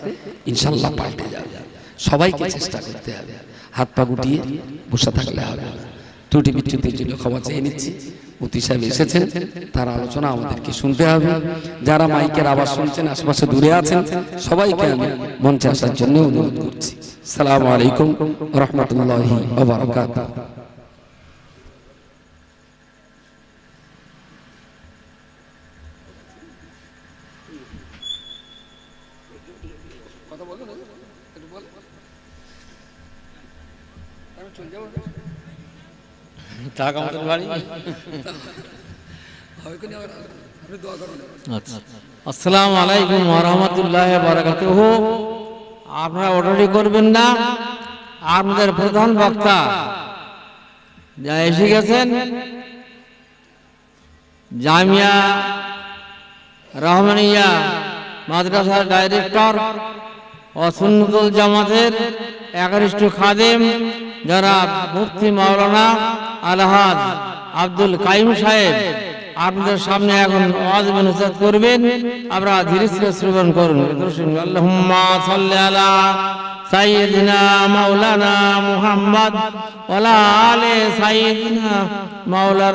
ইনশাল্লাহ পাল্টে যাবে। সবাইকে চেষ্টা করতে হবে, হাত পা গুটিয়ে বসে থাকলে হবে না। ত্রুটি বিচ্যুতির জন্য ক্ষমা চেয়ে নিচ্ছি। মুফতি সাহেব এসেছেন, তার আলোচনা আমাদেরকে শুনতে হবে। যারা মাইকের আওয়াজ শুনছেন, আশেপাশে দূরে আছেন, সবাইকে আমি মঞ্চে আসার জন্য অনুরোধ করছি। আসসালামু আলাইকুম ওয়া রাহমাতুল্লাহি ওয়া বারাকাতুহু। আসসালামু আলাইকুম ওয়া রাহমাতুল্লাহি ওয়া বারাকাতুহু। আপনারা অর্ডারই করবেন না, আপনাদের প্রধান বক্তা যা এসে গেছেন, জামিয়া রহমানিয়া মাদ্রাসার ডাইরেক্টর ও সুন্নতুল জামাতের একনিষ্ঠ খাদেম যারা মুফতি মাওলানা আলহাজ আব্দুল কাইম সাহেব আপনাদের সামনে এখন ওয়াজ নসিহত করবেন। আপনারা ধীরে ধীরে শ্রবণ করুন। আল্লাহুম্মা সাল্লি আলা সাইয়্যিদিনা মাওলানা মুহাম্মদ ওয়া আলা আলি সাইয়্যিদিনা মাওলানা